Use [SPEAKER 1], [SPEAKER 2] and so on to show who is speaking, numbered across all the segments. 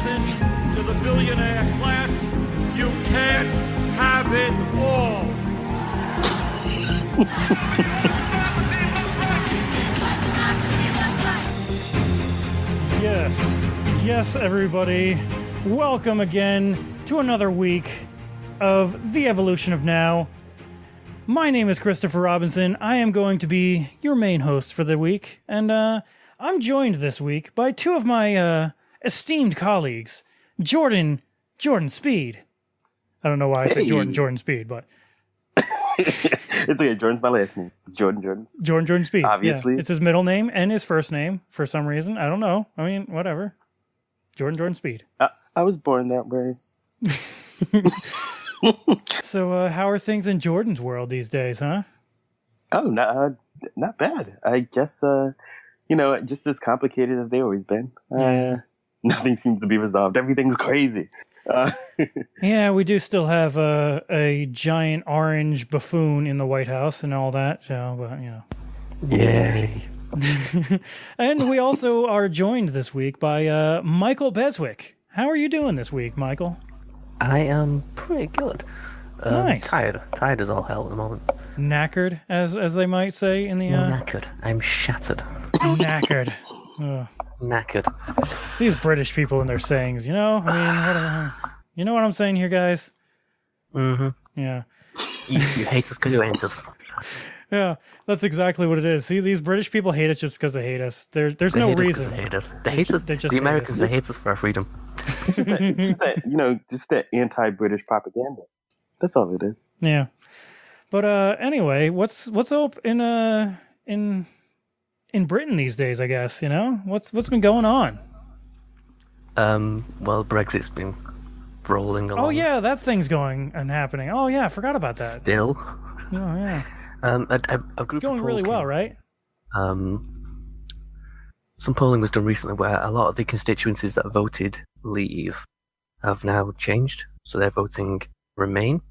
[SPEAKER 1] message to the billionaire class: you can't have it all.
[SPEAKER 2] Yes, everybody. Welcome again to another week of The Evolution of Now. My name is Christopher Robinson. I am going to be your main host for the week, and I'm joined this week by two of my esteemed colleagues, Jordan Speed. I don't know why I said Jordan Speed, but...
[SPEAKER 3] It's okay, Jordan's my last name. It's Jordan
[SPEAKER 2] Speed.
[SPEAKER 3] Obviously.
[SPEAKER 2] Yeah. It's his middle name and his first name for some reason. I don't know. I mean, whatever. Jordan Speed.
[SPEAKER 3] I was born that way.
[SPEAKER 2] So, how are things in Jordan's world these days, huh?
[SPEAKER 3] Oh, not bad. I guess, just as complicated as they've always been. Nothing seems to be resolved. Everything's crazy.
[SPEAKER 2] Yeah, we do still have a giant orange buffoon in the White House and all that, so, but,
[SPEAKER 4] Yay.
[SPEAKER 2] And we also are joined this week by Michael Beswick. How are you doing this week, Michael?
[SPEAKER 4] I am pretty good.
[SPEAKER 2] Nice.
[SPEAKER 4] Tired as all hell at the moment.
[SPEAKER 2] Knackered, as they might say in the...
[SPEAKER 4] Knackered. I'm shattered.
[SPEAKER 2] Knackered.
[SPEAKER 4] Knackered.
[SPEAKER 2] These British people and their sayings, you know? I mean, you know what I'm saying here, guys?
[SPEAKER 4] Mm-hmm.
[SPEAKER 2] Yeah.
[SPEAKER 4] You hate us because you hate us.
[SPEAKER 2] Yeah, that's exactly what it is. See, these British people hate us just because they hate us. There's no reason.
[SPEAKER 4] They hate us. They hate us. The Americans, they hate us for our freedom.
[SPEAKER 3] It's just that anti-British propaganda. That's all it is.
[SPEAKER 2] Yeah. But anyway, what's up in Britain these days, I guess, you know? What's been going on?
[SPEAKER 4] Well, Brexit's been rolling along.
[SPEAKER 2] Oh yeah, that thing's going and happening. Oh yeah, I forgot about that.
[SPEAKER 4] Still.
[SPEAKER 2] Oh yeah.
[SPEAKER 4] A group
[SPEAKER 2] it's going really well, right?
[SPEAKER 4] Some polling was done recently where a lot of the constituencies that voted Leave have now changed, so they're voting Remain,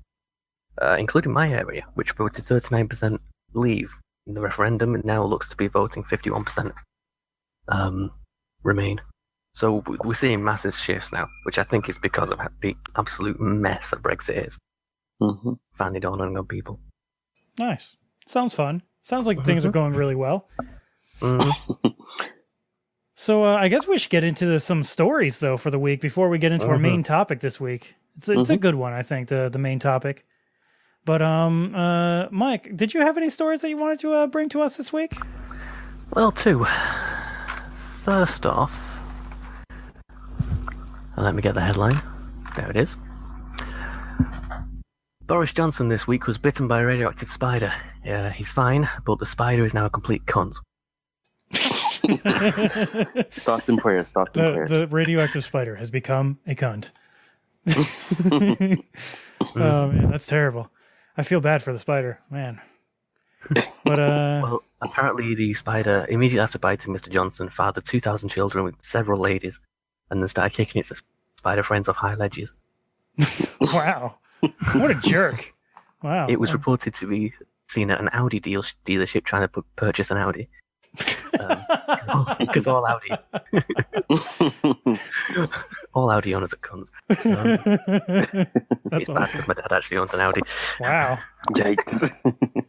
[SPEAKER 4] including my area, which voted 39% Leave in the referendum, and now looks to be voting 51% Remain. So we're seeing massive shifts now, which I think is because of the absolute mess that Brexit is.
[SPEAKER 3] Mm-hmm.
[SPEAKER 4] Finally dawning on people.
[SPEAKER 2] Nice. Sounds fun. Sounds like things are going really well.
[SPEAKER 4] Mm-hmm.
[SPEAKER 2] So I guess we should get into some stories, though, for the week before we get into our main topic this week. It's a good one, I think, the main topic. But, Mike, did you have any stories that you wanted to bring to us this week?
[SPEAKER 4] Well, two. First off, let me get the headline. There it is. Boris Johnson this week was bitten by a radioactive spider. Yeah, he's fine, but the spider is now a complete cunt.
[SPEAKER 3] Thoughts and prayers.
[SPEAKER 2] The radioactive spider has become a cunt. Oh, man, that's terrible. I feel bad for the spider, man. But
[SPEAKER 4] Well, apparently the spider, immediately after biting Mr. Johnson, fathered 2,000 children with several ladies, and then started kicking its spider friends off high ledges.
[SPEAKER 2] Wow. What a jerk. Wow.
[SPEAKER 4] It was reported to be seen at an Audi dealership trying to purchase an Audi. Because all Audi owners are cunts.
[SPEAKER 2] That's
[SPEAKER 4] it's
[SPEAKER 2] awesome.
[SPEAKER 4] bad because my dad actually owns an Audi.
[SPEAKER 2] Wow.
[SPEAKER 3] Yikes.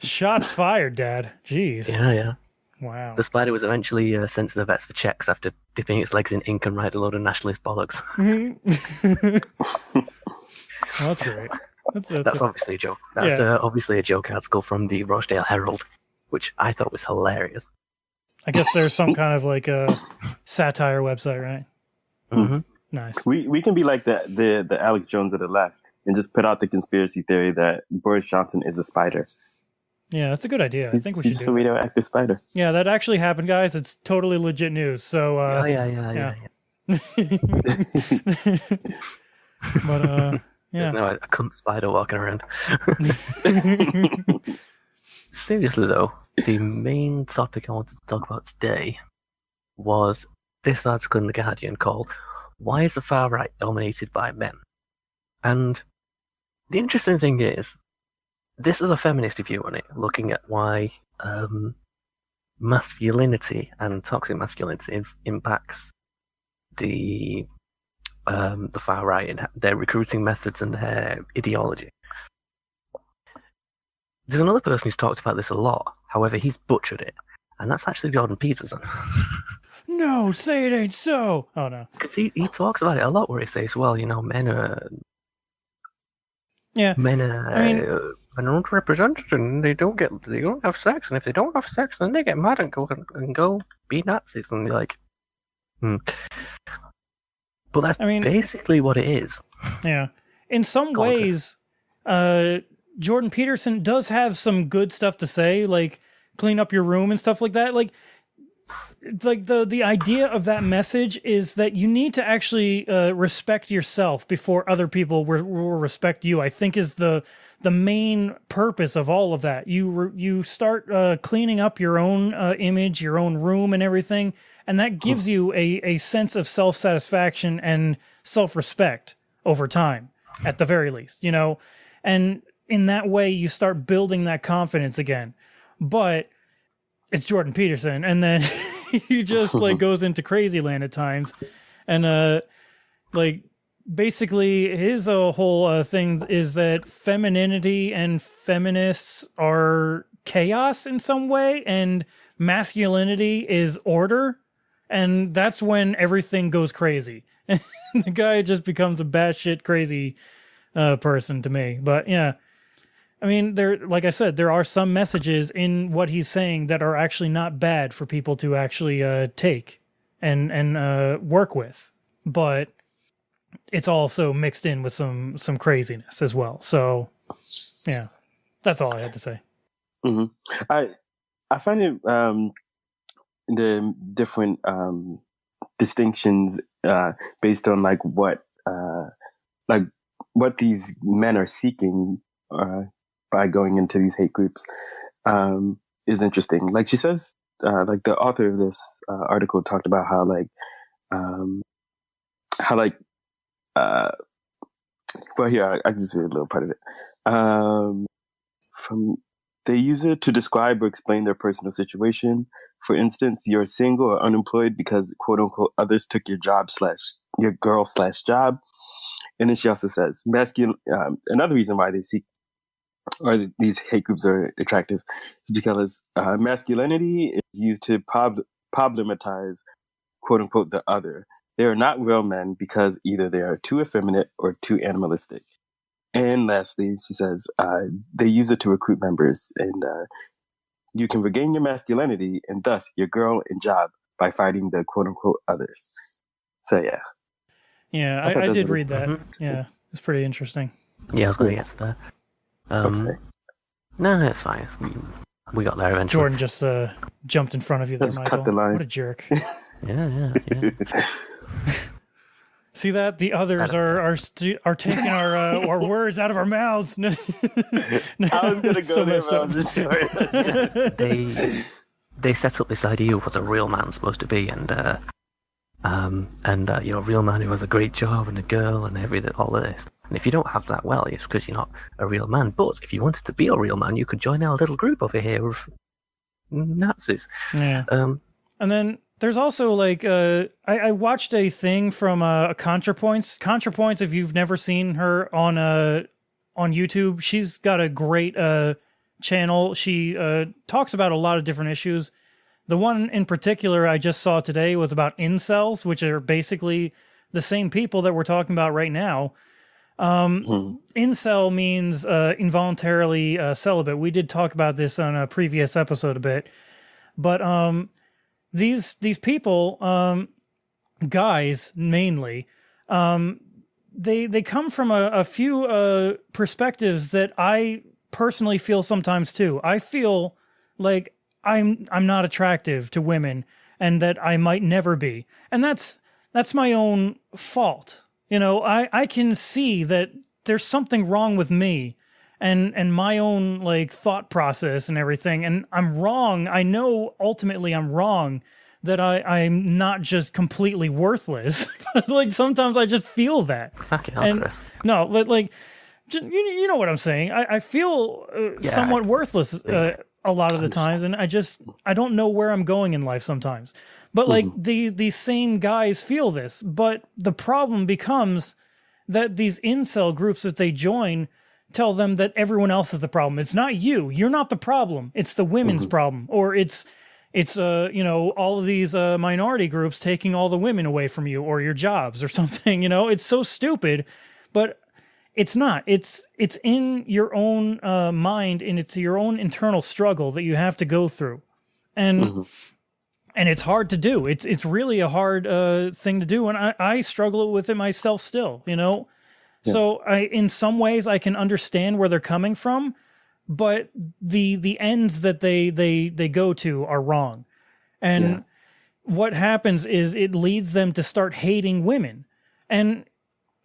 [SPEAKER 2] Shots fired, Dad. Jeez.
[SPEAKER 4] Yeah.
[SPEAKER 2] Wow.
[SPEAKER 4] The spider was eventually sent to the vets for checks after dipping its legs in ink and writing a load of nationalist bollocks.
[SPEAKER 2] Well, that's great.
[SPEAKER 4] That's obviously a joke. That's obviously a joke article from the Rochdale Herald, which I thought was hilarious.
[SPEAKER 2] I guess there's some kind of like a satire website, right?
[SPEAKER 4] Mm-hmm.
[SPEAKER 2] Nice.
[SPEAKER 3] We can be like the Alex Jones of the left and just put out the conspiracy theory that Boris Johnson is a spider.
[SPEAKER 2] Yeah, that's a good idea. I think we should do
[SPEAKER 3] He's a radioactive spider.
[SPEAKER 2] Yeah, that actually happened, guys. It's totally legit news. So,
[SPEAKER 4] Yeah.
[SPEAKER 2] But, yeah.
[SPEAKER 4] There's no a cunt spider walking around. Seriously, though, the main topic I wanted to talk about today was this article in The Guardian called "Why is the Far Right Dominated by Men?" And the interesting thing is, this is a feminist view on it, looking at why masculinity and toxic masculinity impacts the the far right and their recruiting methods and their ideology. There's another person who's talked about this a lot. However, he's butchered it, and that's actually Jordan Peterson.
[SPEAKER 2] No, say it ain't so. Oh no,
[SPEAKER 4] because he talks about it a lot, where he says, "Well, men are men are underrepresented, and they don't have sex, and if they don't have sex, then they get mad and go be Nazis." And you're like, But that's basically what it is.
[SPEAKER 2] Yeah, in some ways, Jordan Peterson does have some good stuff to say, like clean up your room and stuff like that. Like the idea of that message is that you need to actually respect yourself before other people will respect you. I think is the main purpose of all of that. You start cleaning up your own image, your own room, and everything, and that gives you a sense of self-satisfaction and self-respect over time, at the very least, and in that way you start building that confidence again. But it's Jordan Peterson, and then he just goes into crazy land at times, and basically his whole thing is that femininity and feminists are chaos in some way, and masculinity is order, and that's when everything goes crazy. The guy just becomes a batshit crazy person to me. But yeah. I mean, like I said, there are some messages in what he's saying that are actually not bad for people to actually take and work with, but it's also mixed in with some craziness as well. So, yeah, that's all I had to say.
[SPEAKER 3] Mm-hmm. I find it the different distinctions based on what these men are seeking. By going into these hate groups is interesting. Like she says, the author of this article talked about how here I can just read a little part of it. They use it to describe or explain their personal situation. For instance, you're single or unemployed because quote unquote others took your your girl/job. And then she also says another reason why they seek or these hate groups are attractive is because masculinity is used to problematize, quote unquote, the other. They are not real men because either they are too effeminate or too animalistic. And lastly, she says, they use it to recruit members, and you can regain your masculinity and thus your girl and job by fighting the quote unquote others. So yeah.
[SPEAKER 2] Yeah, I did read that. Mm-hmm. Yeah, it's pretty interesting.
[SPEAKER 4] Yeah, I was going to get to that. No, it's fine. We got there eventually.
[SPEAKER 2] Jordan just jumped in front of you there, Michael. Cut the line. What a jerk.
[SPEAKER 4] Yeah.
[SPEAKER 2] See that? The others are taking our words out of our mouths.
[SPEAKER 3] I was going to go there, but I was just sure.
[SPEAKER 4] They set up this idea of what a real man's supposed to be, and a real man who has a great job and a girl and everything, all of this. And if you don't have that, well, it's because you're not a real man. But if you wanted to be a real man, you could join our little group over here of Nazis.
[SPEAKER 2] Yeah. And then there's also I watched a thing from ContraPoints. ContraPoints, if you've never seen her on YouTube, she's got a great channel. She talks about a lot of different issues. The one in particular I just saw today was about incels, which are basically the same people that we're talking about right now. Incel means involuntarily celibate. We did talk about this on a previous episode a bit, but these people, guys mainly, they come from a few perspectives that I personally feel sometimes too. I feel like I'm not attractive to women, and that I might never be, and that's my own fault. I can see that there's something wrong with me and my own thought process and everything. And I'm wrong. I know ultimately I'm wrong, that I'm not just completely worthless. Sometimes I just feel that.
[SPEAKER 4] Okay,
[SPEAKER 2] and
[SPEAKER 4] Chris.
[SPEAKER 2] No, you know what I'm saying. I feel somewhat worthless a lot of the times. And I don't know where I'm going in life sometimes. But like these same guys feel this, but the problem becomes that these incel groups that they join tell them that everyone else is the problem. It's not you. You're not the problem. It's the women's problem, or it's all of these minority groups taking all the women away from you or your jobs or something. It's so stupid, but it's not. It's in your own mind, and it's your own internal struggle that you have to go through, and it's hard to do. It's really a hard thing to do, and I struggle with it myself still. Yeah. So in some ways I can understand where they're coming from, but the ends that they go to are wrong, and what happens is it leads them to start hating women, and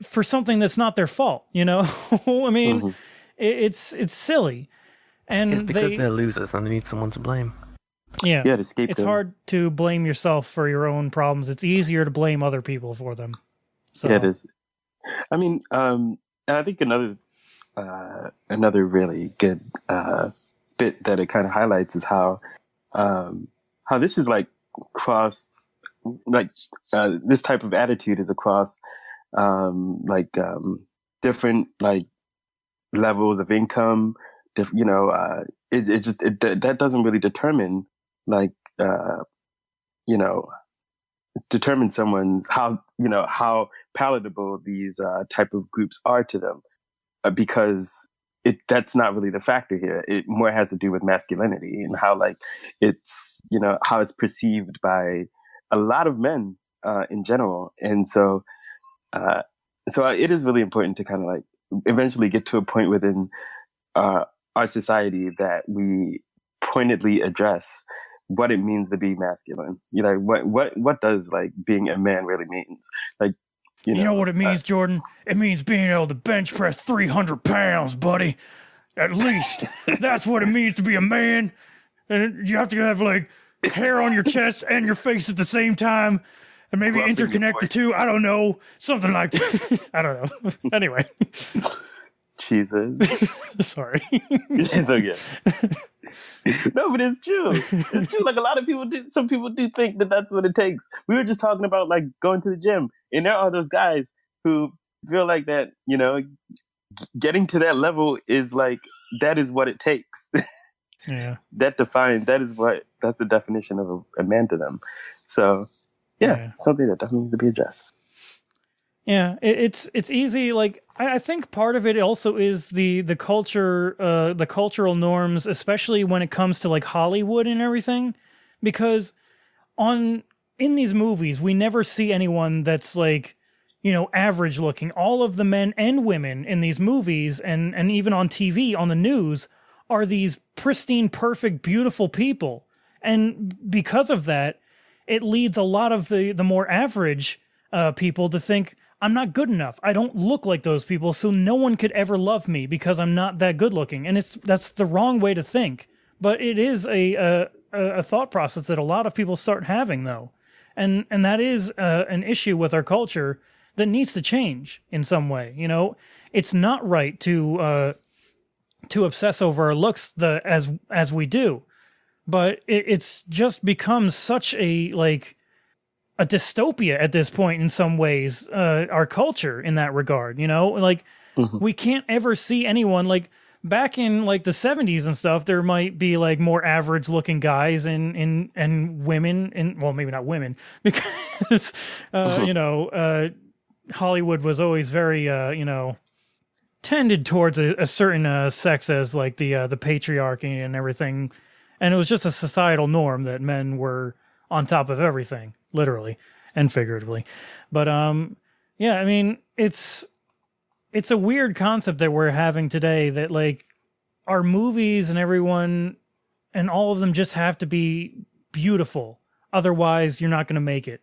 [SPEAKER 2] for something that's not their fault. I mean, it's silly, and
[SPEAKER 4] it's because they're losers and they need someone to blame.
[SPEAKER 2] Yeah,
[SPEAKER 3] to escape
[SPEAKER 2] it's
[SPEAKER 3] them.
[SPEAKER 2] hard to blame yourself for your own problems. It's easier to blame other people for them. So.
[SPEAKER 3] Yeah, it is. I mean, and I think another really good bit that it kind of highlights is how this is like cross, like this type of attitude is across different like levels of income. That doesn't really determine determine someone's how palatable these type of groups are to them, because that's not really the factor here. It more has to do with masculinity and how it's how it's perceived by a lot of men in general. And so it is really important to kind of eventually get to a point within our society that we pointedly address what it means to be masculine. What does being a man really means? You know
[SPEAKER 2] what it means, Jordan? It means being able to bench press 300 pounds, buddy. At least. That's what it means to be a man. And you have to have hair on your chest and your face at the same time, and maybe interconnect the two. I don't know. Something like that. I don't know. Anyway.
[SPEAKER 3] Jesus.
[SPEAKER 2] Sorry.
[SPEAKER 3] It's okay. No, but it's true. It's true. A lot of people do. Some people do think that that's what it takes. We were just talking about going to the gym, and there are those guys who feel like that. Getting to that level is that is what it takes.
[SPEAKER 2] Yeah.
[SPEAKER 3] That's the definition of a man to them. So, something that definitely needs to be addressed.
[SPEAKER 2] Yeah, it's easy. I think part of it also is the culture, the cultural norms, especially when it comes to Hollywood and everything, because in these movies we never see anyone that's average looking. All of the men and women in these movies and even on TV, on the news, are these pristine, perfect, beautiful people, and because of that, it leads a lot of the more average people to think, I'm not good enough. I don't look like those people, so no one could ever love me because I'm not that good looking. And that's the wrong way to think. But it is a thought process that a lot of people start having, though. And that is an issue with our culture that needs to change in some way. It's not right to obsess over our looks as we do. But it's just become such a dystopia at this point in some ways, our culture in that regard, we can't ever see anyone back in the 70s and stuff. There might be more average looking guys and women, and well, maybe not women, because Hollywood was always very tended towards a certain sex as the patriarchy and everything, and it was just a societal norm that men were on top of everything, literally and figuratively. But I mean, it's a weird concept that we're having today, that our movies and everyone and all of them just have to be beautiful, otherwise you're not going to make it.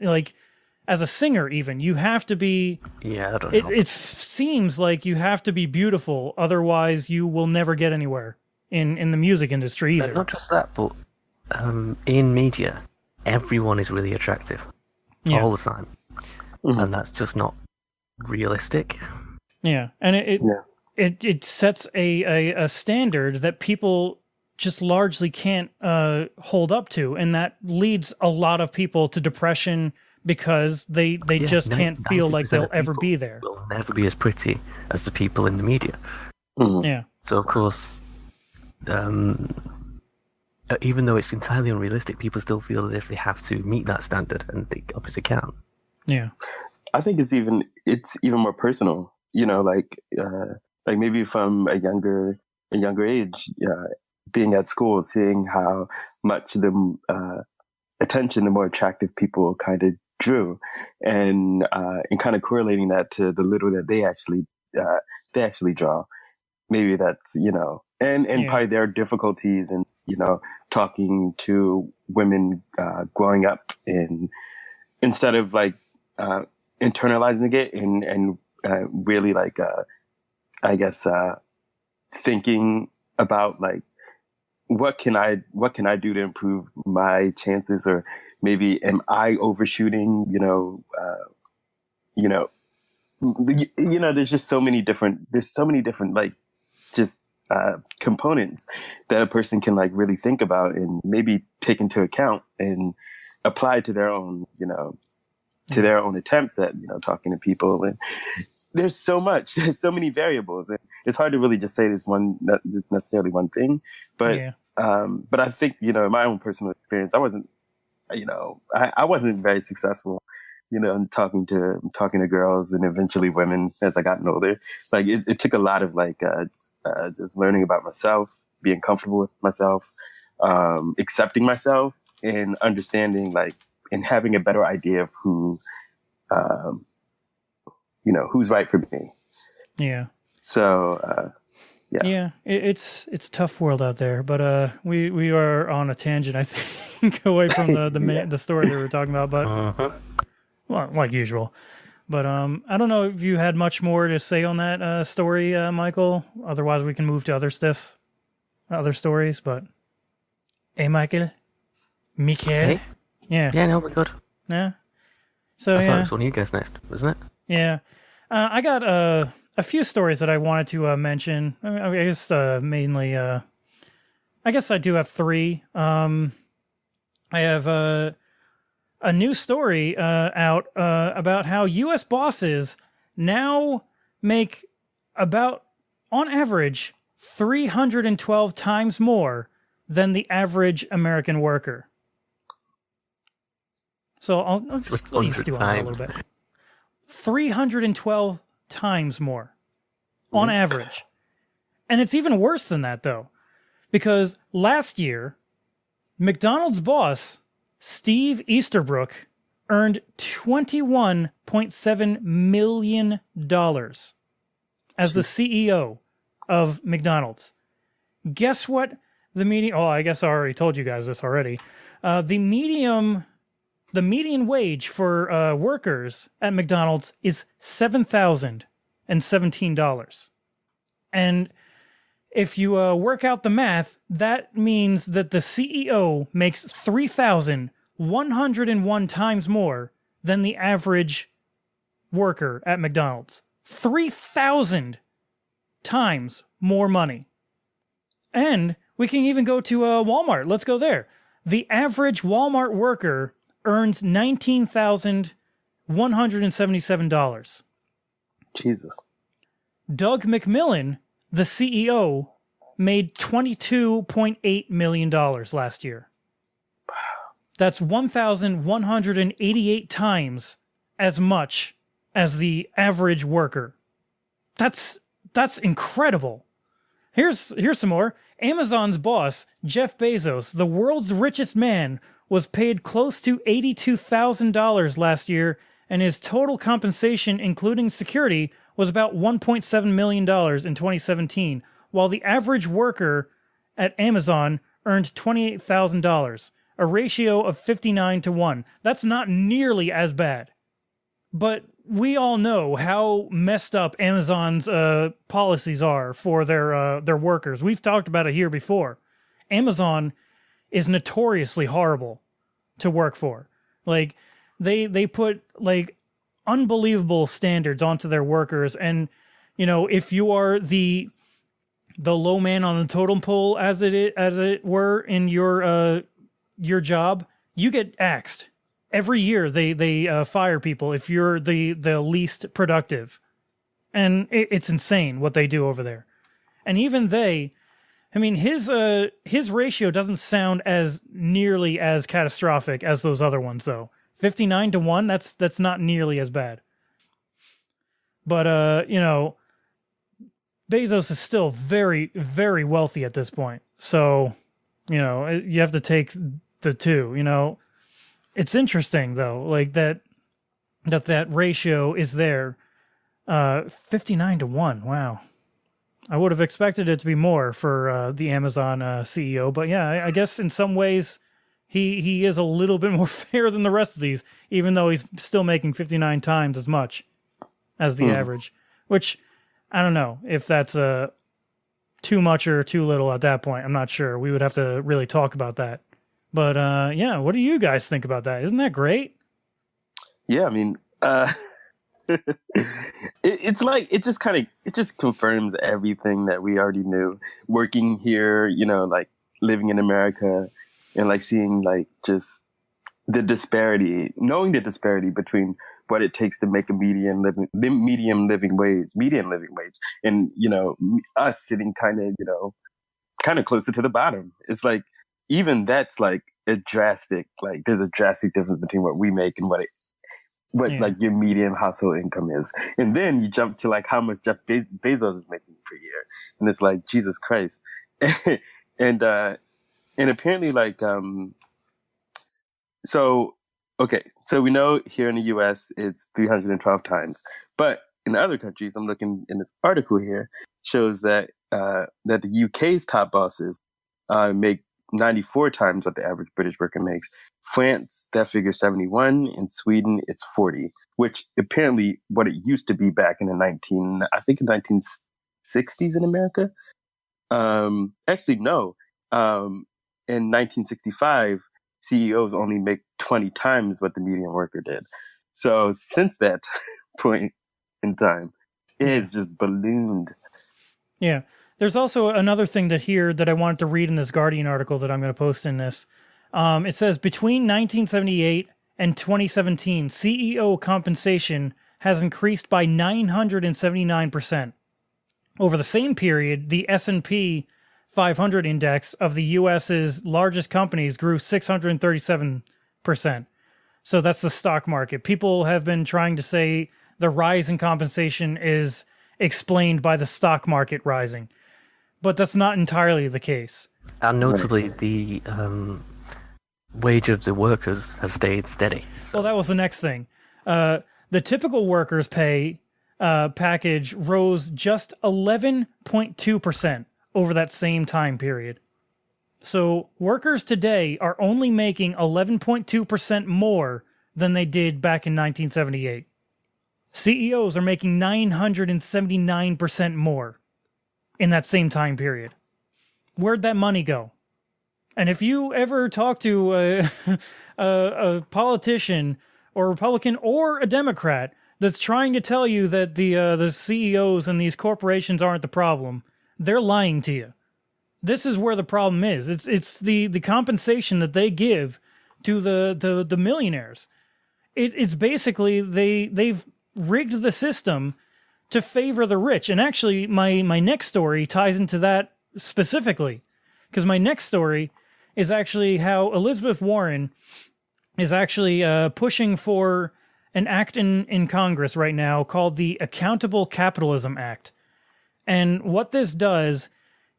[SPEAKER 2] As a singer, even, you have to be.
[SPEAKER 4] Yeah, I don't know.
[SPEAKER 2] It seems like you have to be beautiful, otherwise you will never get anywhere in the music industry either.
[SPEAKER 4] Not just that, but in media, everyone is really attractive all the time, and that's just not realistic.
[SPEAKER 2] Yeah, and it sets a standard that people just largely can't hold up to, and that leads a lot of people to depression because they just can't feel like they'll ever be there.
[SPEAKER 4] Will never be as pretty as the people in the media.
[SPEAKER 3] Mhm.
[SPEAKER 2] Yeah.
[SPEAKER 4] So of course, even though it's entirely unrealistic, people still feel that if they have to meet that standard, and the opposite can't.
[SPEAKER 2] Yeah.
[SPEAKER 3] I think it's even more personal. You know, like maybe from a younger age, being at school, seeing how much the attention the more attractive people kind of drew, and kind of correlating that to the little that they actually draw. Maybe that's, and probably their difficulties in, talking to women growing up in, instead of like internalizing it and really like I guess thinking about like what can I do to improve my chances, or maybe am I overshooting? There's just so many different like just components that a person can like really think about and maybe take into account and apply to their own their own attempts at talking to people. And there's so many variables, and it's hard to really just say there's necessarily one thing, but but I think in my own personal experience, I wasn't very successful in talking to girls and eventually women as I gotten older. Like it took a lot of like just learning about myself, being comfortable with myself, accepting myself, and understanding like, and having a better idea of who who's right for me.
[SPEAKER 2] Yeah.
[SPEAKER 3] So
[SPEAKER 2] yeah, it's a tough world out there, but we are on a tangent, I think, away from the story that we were talking about, but well, like usual. But I don't know if you had much more to say on that story, Michael. Otherwise, we can move to other stories. But hey, Michael,
[SPEAKER 4] Hey?
[SPEAKER 2] yeah,
[SPEAKER 4] No, we're good.
[SPEAKER 2] yeah. So
[SPEAKER 4] I thought it was one of you guys next, wasn't it?
[SPEAKER 2] Yeah, I got a few stories that I wanted to mention. I guess mainly, I guess I do have three. I have a new story out about how U.S. bosses now make about, on average, 312 times more than the average American worker. So I'll just let you stew on that a little bit. 312 times more on average. And it's even worse than that, though, because last year, McDonald's boss, Steve Easterbrook, earned $21.7 million as the CEO of McDonald's. Guess what the median... Oh, I guess I already told you guys this already. The median wage for workers at McDonald's is $7,017. And if you work out the math, that means that the CEO makes 3,101 times more than the average worker at McDonald's. 3,000 times more money. And we can even go to Walmart. Let's go there. The average Walmart worker earns $19,177.
[SPEAKER 3] Jesus.
[SPEAKER 2] Doug McMillon, the CEO, made $22.8 million last year. That's 1,188 times as much as the average worker. That's incredible. Here's some more. Amazon's boss, Jeff Bezos, the world's richest man, was paid close to $82,000 last year, and his total compensation, including security, was about $1.7 million in 2017, while the average worker at Amazon earned $28,000, a ratio of 59-1. That's not nearly as bad. But we all know how messed up Amazon's policies are for their workers. We've talked about it here before. Amazon is notoriously horrible to work for. Like, they put like unbelievable standards onto their workers, and if you are the the low man on the totem pole, as it were, in your job, you get axed. Every year they fire people if you're the least productive. And it's insane what they do over there. And even his ratio doesn't sound as nearly as catastrophic as those other ones, though. 59-1, that's not nearly as bad. But, Bezos is still very, very wealthy at this point. So, you have to take the two, It's interesting, though, like that ratio is there. 59-1, wow. I would have expected it to be more for the Amazon CEO, but yeah, I guess in some ways he is a little bit more fair than the rest of these, even though he's still making 59 times as much as the average, which I don't know if that's too much or too little at that point. I'm not sure. We would have to really talk about that. But yeah, what do you guys think about that? Isn't that great?
[SPEAKER 3] Yeah, I mean, it's like it just confirms everything that we already knew. Working here, like living in America, and like seeing like just knowing the disparity between what it takes to make a median living wage, and us sitting kind of closer to the bottom. It's like even that's like there's a drastic difference between what we make and what like your median household income is. And then you jump to like how much Jeff Bezos is making per year. And it's like, Jesus Christ. and apparently like, so we know here in the US it's 312 times, but in other countries, I'm looking in this article here, shows that the UK's top bosses make 94 times what the average British worker makes. France, that figure 71. In Sweden, it's 40, which apparently what it used to be back in the 1960s in America. Actually, no. In 1965, CEOs only make 20 times what the median worker did. So since that point in time, it's just ballooned.
[SPEAKER 2] Yeah. There's also another thing that I wanted to read in this Guardian article that I'm going to post in this. It says, between 1978 and 2017, CEO compensation has increased by 979%. Over the same period, the S&P 500 index of the U.S.'s largest companies grew 637%. So that's the stock market. People have been trying to say the rise in compensation is explained by the stock market rising. But that's not entirely the case.
[SPEAKER 4] And notably, the wage of the workers has stayed steady.
[SPEAKER 2] So that was the next thing. The typical workers' pay package rose just 11.2% over that same time period. So workers today are only making 11.2% more than they did back in 1978. CEOs are making 979% more in that same time period. Where'd that money go? And if you ever talk to a politician or a Republican or a Democrat that's trying to tell you that the CEOs and these corporations aren't the problem, they're lying to you. This is where the problem is. It's the compensation that they give to the millionaires. It's basically they've rigged the system to favor the rich. And actually, my next story ties into that specifically, because my next story is actually how Elizabeth Warren is actually pushing for an act in Congress right now called the Accountable Capitalism Act. And what this does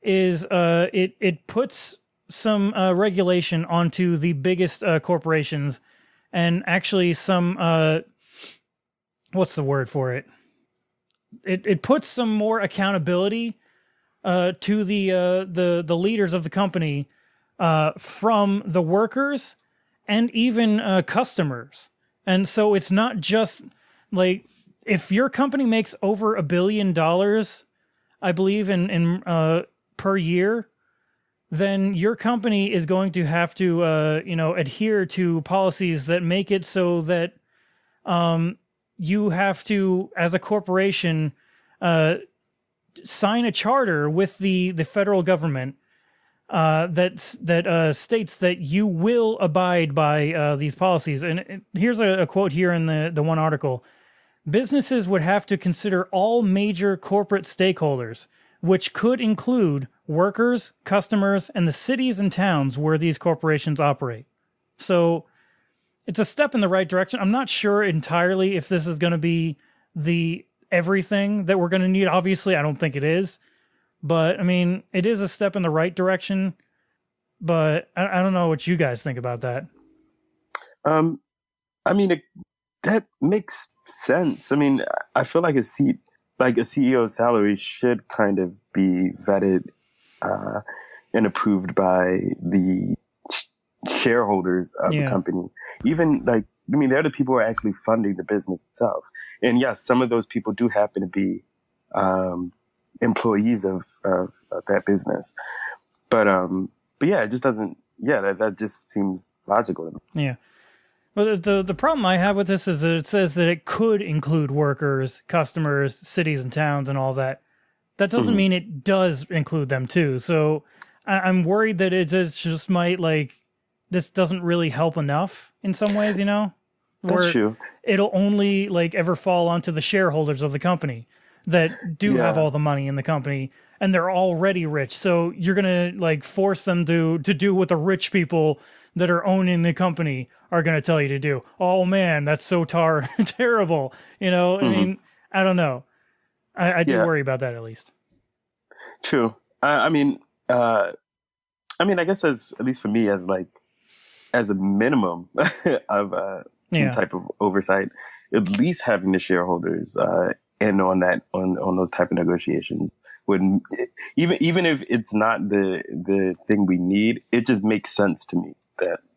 [SPEAKER 2] is it puts some regulation onto the biggest corporations, and actually some what's the word for it? It puts some more accountability to the leaders of the company from the workers and even customers. And so it's not just like if your company makes over $1 billion, I believe in per year, then your company is going to have to adhere to policies that make it so that you have to, as a corporation, sign a charter with the federal government that states that you will abide by these policies. And here's a quote here in the one article. Businesses would have to consider all major corporate stakeholders, which could include workers, customers, and the cities and towns where these corporations operate. So it's a step in the right direction. I'm not sure entirely if this is going to be the everything that we're going to need. Obviously, I don't think it is. But, I mean, it is a step in the right direction. But I don't know what you guys think about that.
[SPEAKER 3] I mean, that makes sense. I mean, I feel like a CEO's salary should kind of be vetted and approved by the shareholders of the company. Even like, I mean, they're the people who are actually funding the business itself. And yes, some of those people do happen to be employees of that business. But yeah, it just doesn't. Yeah, that just seems logical to me.
[SPEAKER 2] Yeah. Well, the problem I have with this is that it says that it could include workers, customers, cities and towns and all that. That doesn't mean it does include them too. So I'm worried that it just might, like, this doesn't really help enough in some ways, you know?
[SPEAKER 3] That's true.
[SPEAKER 2] It'll only, like, ever fall onto the shareholders of the company that do have all the money in the company, and they're already rich. So you're going to, like, force them to do what the rich people that are owning the company are going to tell you to do. Oh man, that's so terrible. You know, I mean, I don't know. I do worry about that at least.
[SPEAKER 3] True. I mean, I guess at least for me, as a minimum of some type of oversight, at least having the shareholders in on those type of negotiations would, even if it's not the thing we need, it just makes sense to me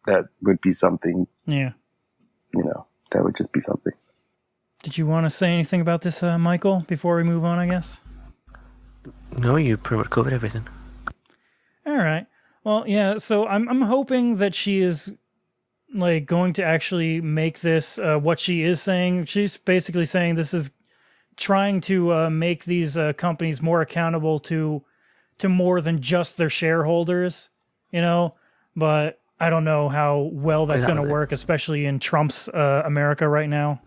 [SPEAKER 3] that would be something. Yeah. You know, that would just be something.
[SPEAKER 2] Did you want to say anything about this, Michael, before we move on, I guess?
[SPEAKER 4] No, you pretty much covered everything.
[SPEAKER 2] All right. Well, yeah, so I'm hoping that she is, like, going to actually make this what she is saying. She's basically saying this is trying to make these companies more accountable to more than just their shareholders, you know? But I don't know how well that's going to work, especially in Trump's America right now.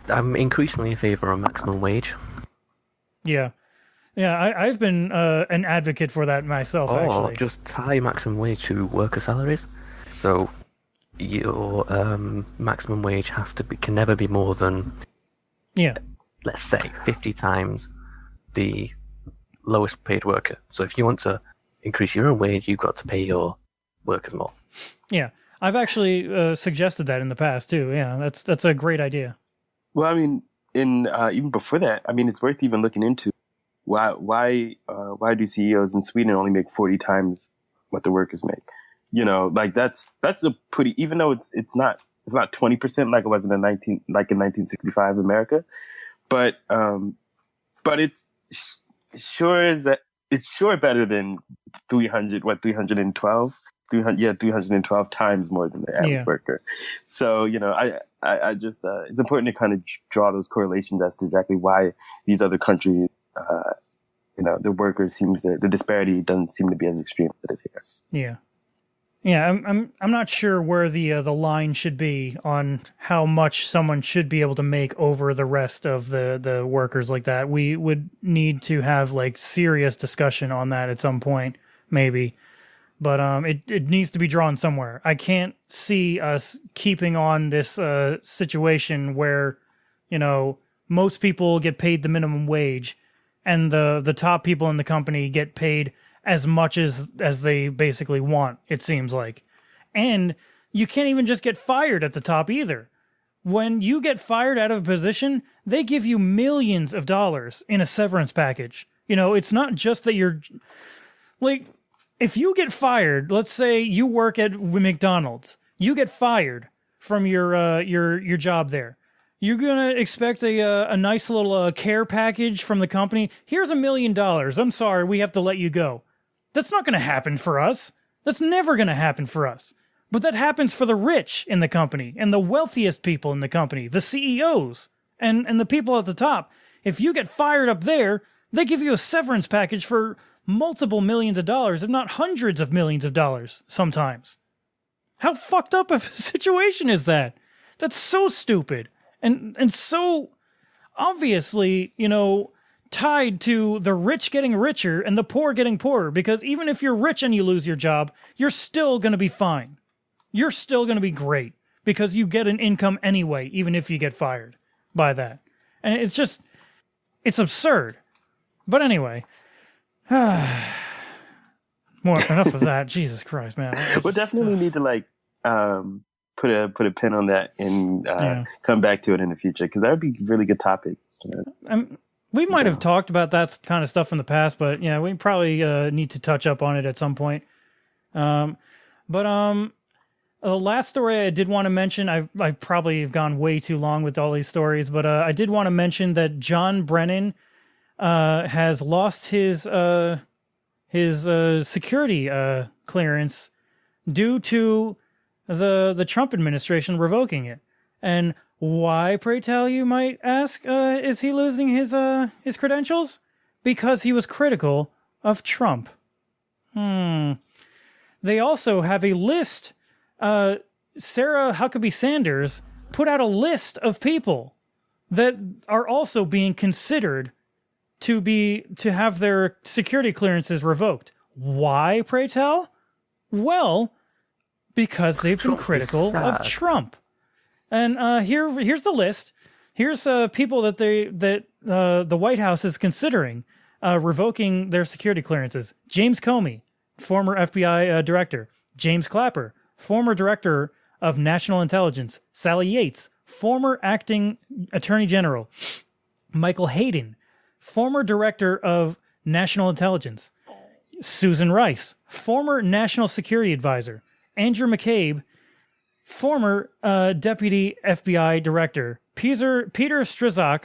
[SPEAKER 4] I'm increasingly in favor of maximum wage.
[SPEAKER 2] Yeah. Yeah, I've been an advocate for that myself, actually.
[SPEAKER 4] Just tie maximum wage to worker salaries. So your maximum wage can never be more than, let's say, 50 times the lowest paid worker. So if you want to increase your own wage, you've got to pay your workers more.
[SPEAKER 2] Yeah, I've actually suggested that in the past too. Yeah, that's a great idea.
[SPEAKER 3] Well, I mean, even before that, I mean, it's worth even looking into why do CEOs in Sweden only make 40 times what the workers make? You know, like that's a pretty, even though it's not 20% like it was in 1965 America, but it's sure better than 312 times more than the average worker. So, you know, I just it's important to kind of draw those correlations as to exactly why these other countries, you know, the disparity doesn't seem to be as extreme as it is here.
[SPEAKER 2] Yeah. Yeah, I'm not sure where the line should be on how much someone should be able to make over the rest of the workers like that. We would need to have, like, serious discussion on that at some point, maybe. But it needs to be drawn somewhere. I can't see us keeping on this situation where, you know, most people get paid the minimum wage and the top people in the company get paid as much as they basically want, it seems like. And you can't even just get fired at the top either. When you get fired out of a position, they give you millions of dollars in a severance package. You know, it's not just that you're... Like, if you get fired, let's say you work at McDonald's, you get fired from your job there. You're going to expect a nice little care package from the company. Here's $1 million. I'm sorry, we have to let you go. That's not going to happen for us. That's never going to happen for us. But that happens for the rich in the company and the wealthiest people in the company, the CEOs and the people at the top. If you get fired up there, They give you a severance package for multiple millions of dollars, if not hundreds of millions of dollars sometimes. How fucked up of a situation is that? That's so stupid and so obviously, tied to the rich getting richer and the poor getting poorer, because even if you're rich and you lose your job, you're still going to be fine. You're still going to be great because you get an income anyway, even if you get fired by that. And it's absurd. But anyway, enough of that. Jesus Christ, man.
[SPEAKER 3] We'll definitely need to put a pin on that and come back to it in the future, because that would be a really good topic.
[SPEAKER 2] We might have talked about that kind of stuff in the past, but yeah, we probably need to touch up on it at some point. The last story I did want to mention, I probably have gone way too long with all these stories, but I did want to mention that John Brennan has lost his security clearance due to the Trump administration revoking it. And why, pray tell, you might ask, is he losing his credentials? Because he was critical of Trump. They also have a list. Sarah Huckabee Sanders put out a list of people that are also being considered to have their security clearances revoked. Why, pray tell? Well, because they've been critical of Trump. And here's the list. Here's people that the White House is considering revoking their security clearances. James Comey, former FBI director. James Clapper, former director of national intelligence. Sally Yates, former acting attorney general. Michael Hayden, former director of national intelligence. Susan Rice, former national security advisor. Andrew McCabe, former deputy FBI director. Peter Strzok,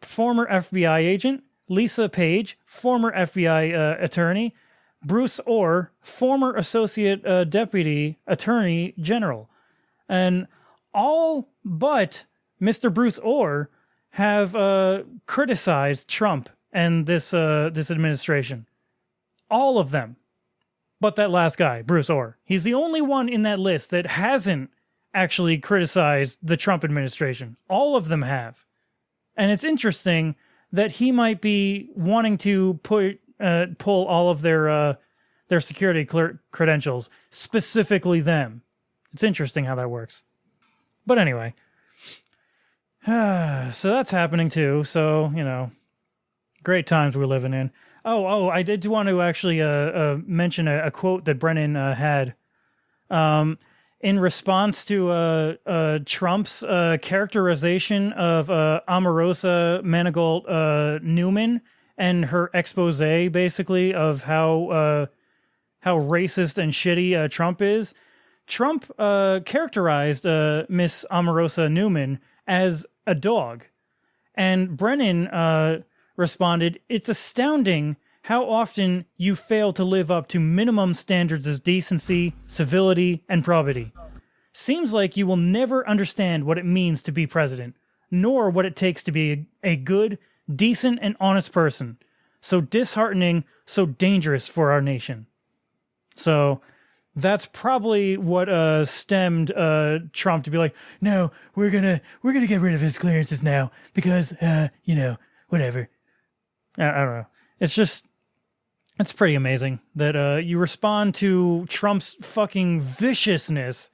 [SPEAKER 2] former FBI agent. Lisa Page, former FBI attorney. Bruce Orr, former associate deputy attorney general. And all but Mr. Bruce Orr have criticized Trump and this administration. All of them. But that last guy, Bruce Orr. He's the only one in that list that hasn't actually criticized the Trump administration. All of them have. And it's interesting that he might be wanting to pull all of their security credentials, specifically them. It's interesting how that works. But anyway. So that's happening too. So, great times we're living in. Oh, I did want to actually mention a quote that Brennan had in response to Trump's characterization of Omarosa Manigault Newman and her expose, basically, of how racist and shitty Trump is. Trump characterized Miss Omarosa Newman as a dog. And Brennan responded, "It's astounding how often you fail to live up to minimum standards of decency, civility, and probity. Seems like you will never understand what it means to be president, nor what it takes to be a good, decent, and honest person. So disheartening, so dangerous for our nation." So that's probably what stemmed Trump to be like, "No, we're gonna get rid of his clearances now because whatever." I don't know. It's pretty amazing that you respond to Trump's fucking viciousness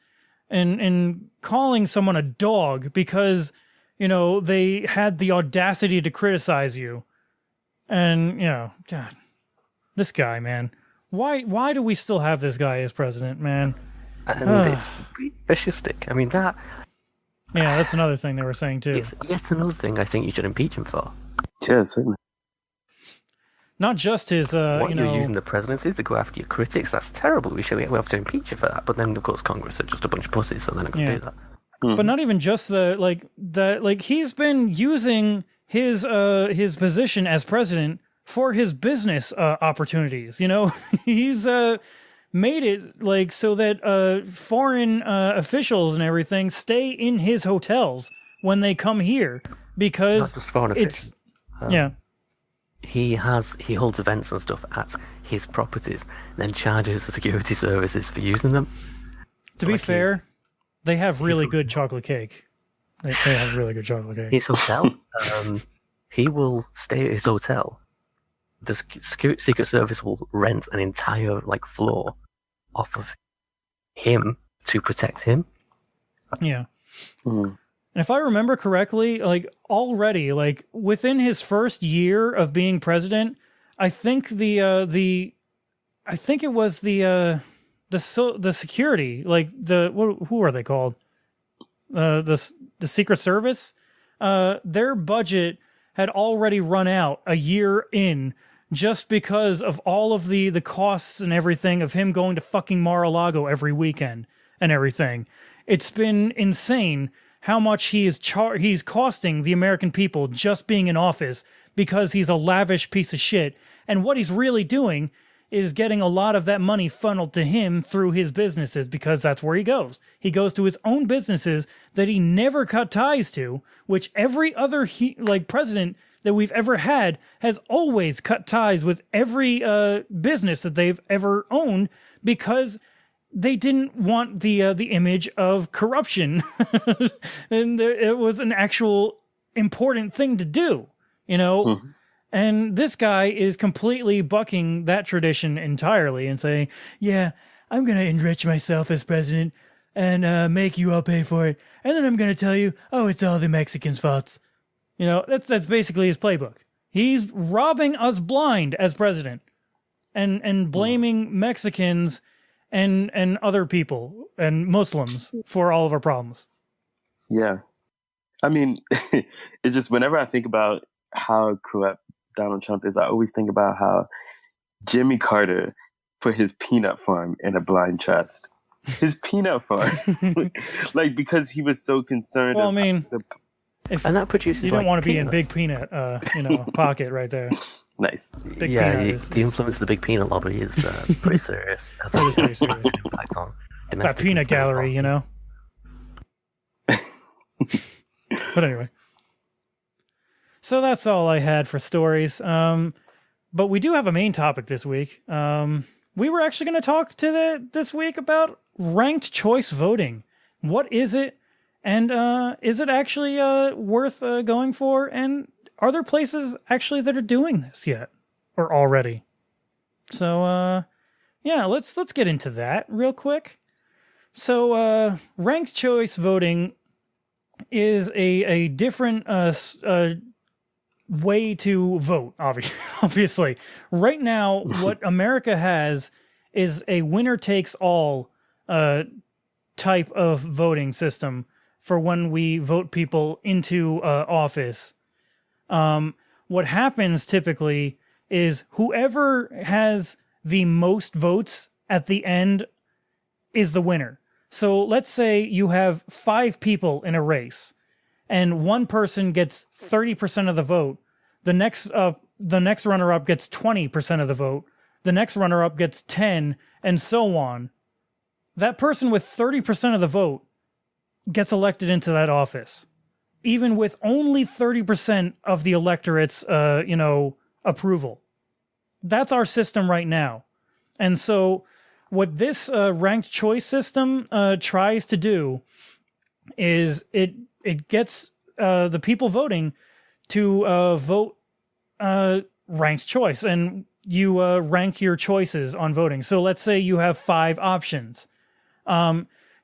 [SPEAKER 2] and calling someone a dog because, they had the audacity to criticize you. And, God, this guy, man. Why do we still have this guy as president, man?
[SPEAKER 4] And it's fascistic. I mean, that...
[SPEAKER 2] Yeah, that's another thing they were saying, too.
[SPEAKER 4] It's yet another thing I think you should impeach him for.
[SPEAKER 3] Yeah, certainly.
[SPEAKER 2] Not just his,
[SPEAKER 4] you're using the presidency to go after your critics, that's terrible. We have to impeach you for that. But then, of course, Congress are just a bunch of pussies, so they're not going to do that.
[SPEAKER 2] But not even just he's been using his position as president for his business opportunities. He's made it so that foreign officials and everything stay in his hotels when they come here because
[SPEAKER 4] not just foreign officials. he holds events and stuff at his properties, then charges the security services for using them.
[SPEAKER 2] To be fair, they have really good chocolate cake. They have really good chocolate cake.
[SPEAKER 4] His hotel, he will stay at his hotel. The Secret Service will rent an entire floor off of him to protect him.
[SPEAKER 2] Yeah. And if I remember correctly, already, within his first year of being president, I think it was the security, who are they called? The Secret Service. Their budget had already run out a year in, just because of all of the costs and everything of him going to fucking Mar-a-Lago every weekend and everything. It's been insane how much he's costing the American people just being in office, because he's a lavish piece of shit. And what he's really doing is getting a lot of that money funneled to him through his businesses, because that's where he goes. He goes to his own businesses that he never cut ties to, which every other president that we've ever had has always cut ties with every business that they've ever owned, because they didn't want the image of corruption. And it was an actual important thing to do, Mm-hmm. And this guy is completely bucking that tradition entirely and saying, yeah, I'm going to enrich myself as president and make you all pay for it. And then I'm going to tell you, oh, it's all the Mexicans' faults. That's basically his playbook. He's robbing us blind as president and blaming Mexicans and other people and Muslims for all of our problems.
[SPEAKER 3] Yeah. I mean, it's just whenever I think about how corrupt Donald Trump is, I always think about how Jimmy Carter put his peanut farm in a blind trust. His peanut farm. Because he was so concerned.
[SPEAKER 2] Well, I mean,
[SPEAKER 4] and that produces
[SPEAKER 2] you don't want to be in
[SPEAKER 4] peanuts.
[SPEAKER 2] big peanut, pocket right there.
[SPEAKER 3] Nice.
[SPEAKER 2] Big
[SPEAKER 4] the influence of the big peanut lobby is pretty serious. That's a pretty serious impact on domestic.
[SPEAKER 2] That peanut gallery, But anyway. So that's all I had for stories. But we do have a main topic this week. We were actually going to talk this week about ranked choice voting. What is it? And is it actually worth going for? And are there places actually that are doing this yet or already? So let's get into that real quick. So ranked choice voting is a different way to vote, obviously. Right now, what America has is a winner-takes-all type of voting system for when we vote people into office. What happens typically is whoever has the most votes at the end is the winner. So let's say you have 5 people in a race, and one person gets 30% of the vote. The next runner-up gets 20% of the vote. The next runner-up gets 10, and so on. That person with 30% of the vote gets elected into that office, even with only 30% of the electorate's, approval. That's our system right now. And so what this ranked choice system tries to do is it gets the people voting to vote ranked choice, and you rank your choices on voting. So let's say you have 5 options.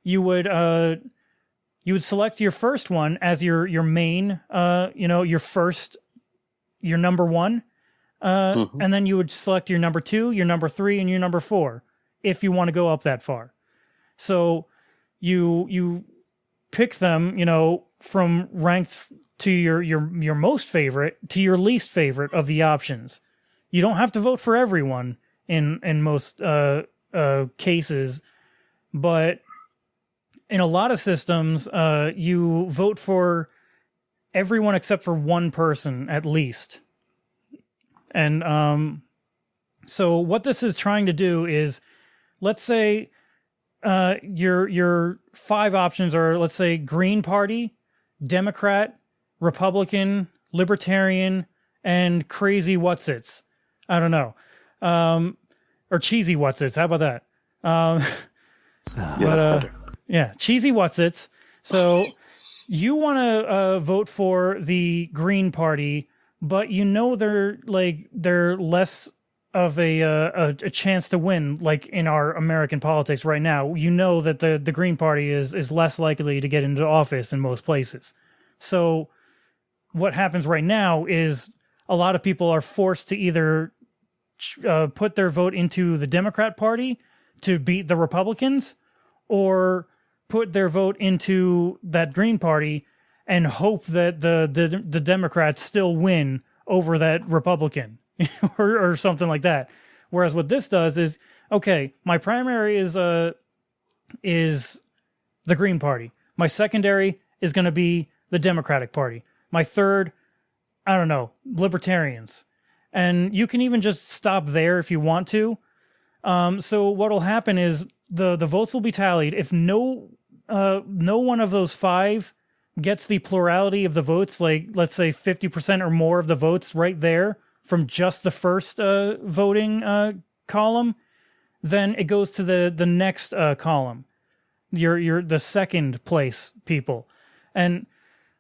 [SPEAKER 2] You would select your first one as your main, your number 1, and then you would select your number 2, your number 3, and your number 4 if you want to go up that far. So you pick them, from ranked to your most favorite to your least favorite of the options. You don't have to vote for everyone in most cases, but in a lot of systems, you vote for everyone except for one person at least. And so what this is trying to do is, let's say your 5 options are, let's say, Green Party, Democrat, Republican, Libertarian, and crazy whatsits. I don't know. Or cheesy whatsits. How about that?
[SPEAKER 3] That's better.
[SPEAKER 2] Yeah, cheesy whatsits. So you want to vote for the Green Party, but you know they're less of a chance to win, like in our American politics right now. You know that the Green Party is less likely to get into office in most places. So what happens right now is a lot of people are forced to either put their vote into the Democrat Party to beat the Republicans, or put their vote into that Green Party and hope that the Democrats still win over that Republican or something like that. Whereas what this does is, okay, my primary is the Green Party. My secondary is going to be the Democratic Party. My third, I don't know, Libertarians. And you can even just stop there if you want to. So what will happen is the votes will be tallied. If no one of those five gets the plurality of the votes, like let's say 50% or more of the votes right there from just the first voting column, then it goes to the next column. You're the second place people. And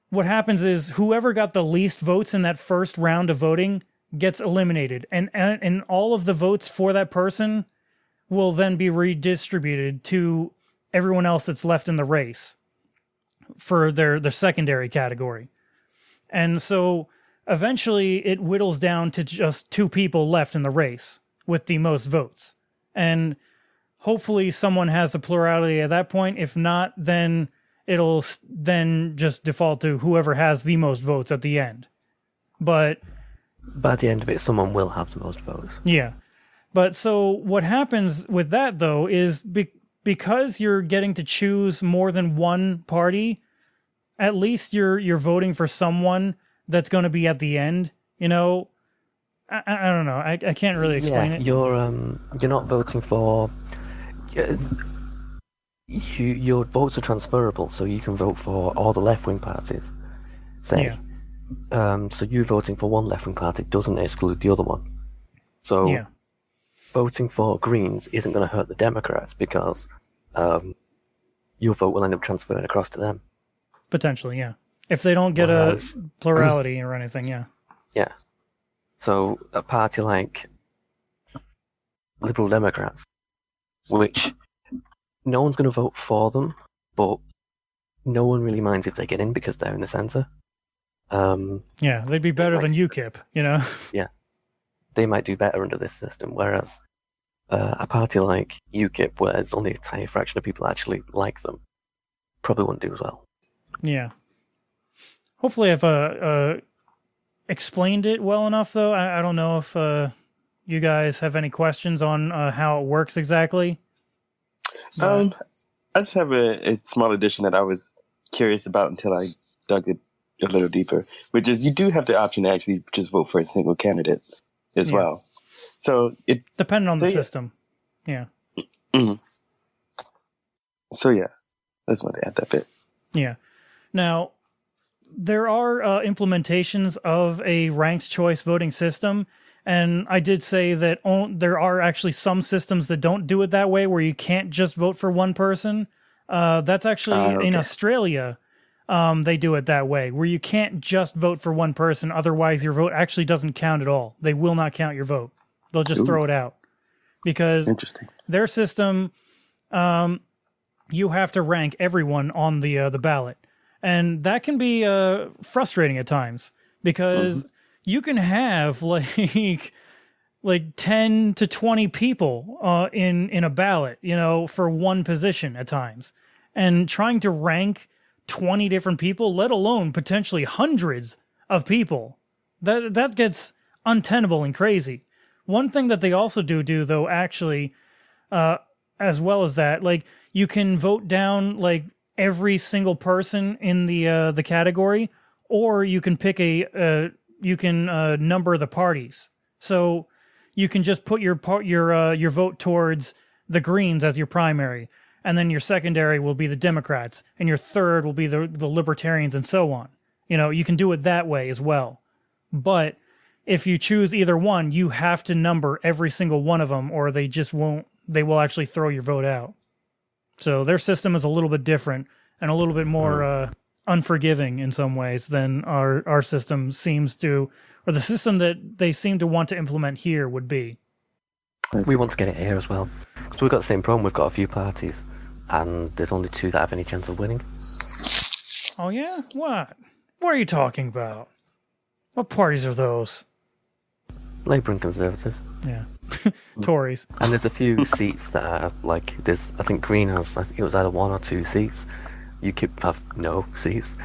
[SPEAKER 2] what happens is whoever got the least votes in that first round of voting gets eliminated, and all of the votes for that person will then be redistributed to everyone else that's left in the race for their secondary category. And so eventually it whittles down to just two people left in the race with the most votes. And hopefully someone has the plurality at that point. If not, then it'll then just default to whoever has the most votes at the end. But
[SPEAKER 4] at the end of it, someone will have the most votes.
[SPEAKER 2] Yeah. But so what happens with that, though, is because you're getting to choose more than one party, at least you're voting for someone that's going to be at the end. You know, I don't know. I can't really explain it.
[SPEAKER 4] You're not voting for. Your votes are transferable, so you can vote for all the left-wing parties. Say. Yeah. So you voting for one left-wing party doesn't exclude the other one. So voting for Greens isn't going to hurt the Democrats because your vote will end up transferring across to them.
[SPEAKER 2] Potentially, yeah. If they don't get a plurality or anything, yeah.
[SPEAKER 4] Yeah. So a party like Liberal Democrats, which no one's going to vote for them, but no one really minds if they get in because they're in the centre.
[SPEAKER 2] Yeah, they'd be better than UKIP, you know?
[SPEAKER 4] Yeah. They might do better under this system, whereas a party like UKIP, where there's only a tiny fraction of people actually like them, probably wouldn't do as well.
[SPEAKER 2] Yeah. Hopefully I've explained it well enough, though. I don't know if you guys have any questions on how it works exactly.
[SPEAKER 3] I just have a small addition that I was curious about until I dug it a little deeper, which is you do have the option to actually just vote for a single candidate as well. So it
[SPEAKER 2] depending on the system. Yeah.
[SPEAKER 3] Mm-hmm. So yeah, I just wanted to add that bit.
[SPEAKER 2] Yeah. Now, there are implementations of a ranked choice voting system, and I did say that there are actually some systems that don't do it that way, where you can't just vote for one person. That's actually in Australia. They do it that way, where you can't just vote for one person, otherwise your vote actually doesn't count at all. They will not count your vote. They'll just throw it out. Because their system, you have to rank everyone on the ballot. And that can be frustrating at times, because you can have like 10 to 20 people in a ballot, you know, for one position at times. And trying to rank 20 different people, let alone potentially hundreds of people, that gets untenable and crazy. One thing that they also do though, actually, as well as that, like, you can vote down like every single person in the category, or you can pick number the parties. So you can just put your vote towards the Greens as your primary, and then your secondary will be the Democrats, and your third will be the Libertarians, and so on. You know, you can do it that way as well. But if you choose either one, you have to number every single one of them, or they just won't. They will actually throw your vote out. So their system is a little bit different and a little bit more unforgiving in some ways than our system seems to, or the system that they seem to want to implement here would be.
[SPEAKER 4] We want to get it here as well. So we've got the same problem. We've got a few parties, and there's only 2 that have any chance of winning.
[SPEAKER 2] Oh yeah? What? What are you talking about? What parties are those?
[SPEAKER 4] Labour and Conservatives.
[SPEAKER 2] Yeah. Tories.
[SPEAKER 4] And there's a few seats that are like, I think Green has, I think it was either 1 or 2 seats. UKIP have no seats.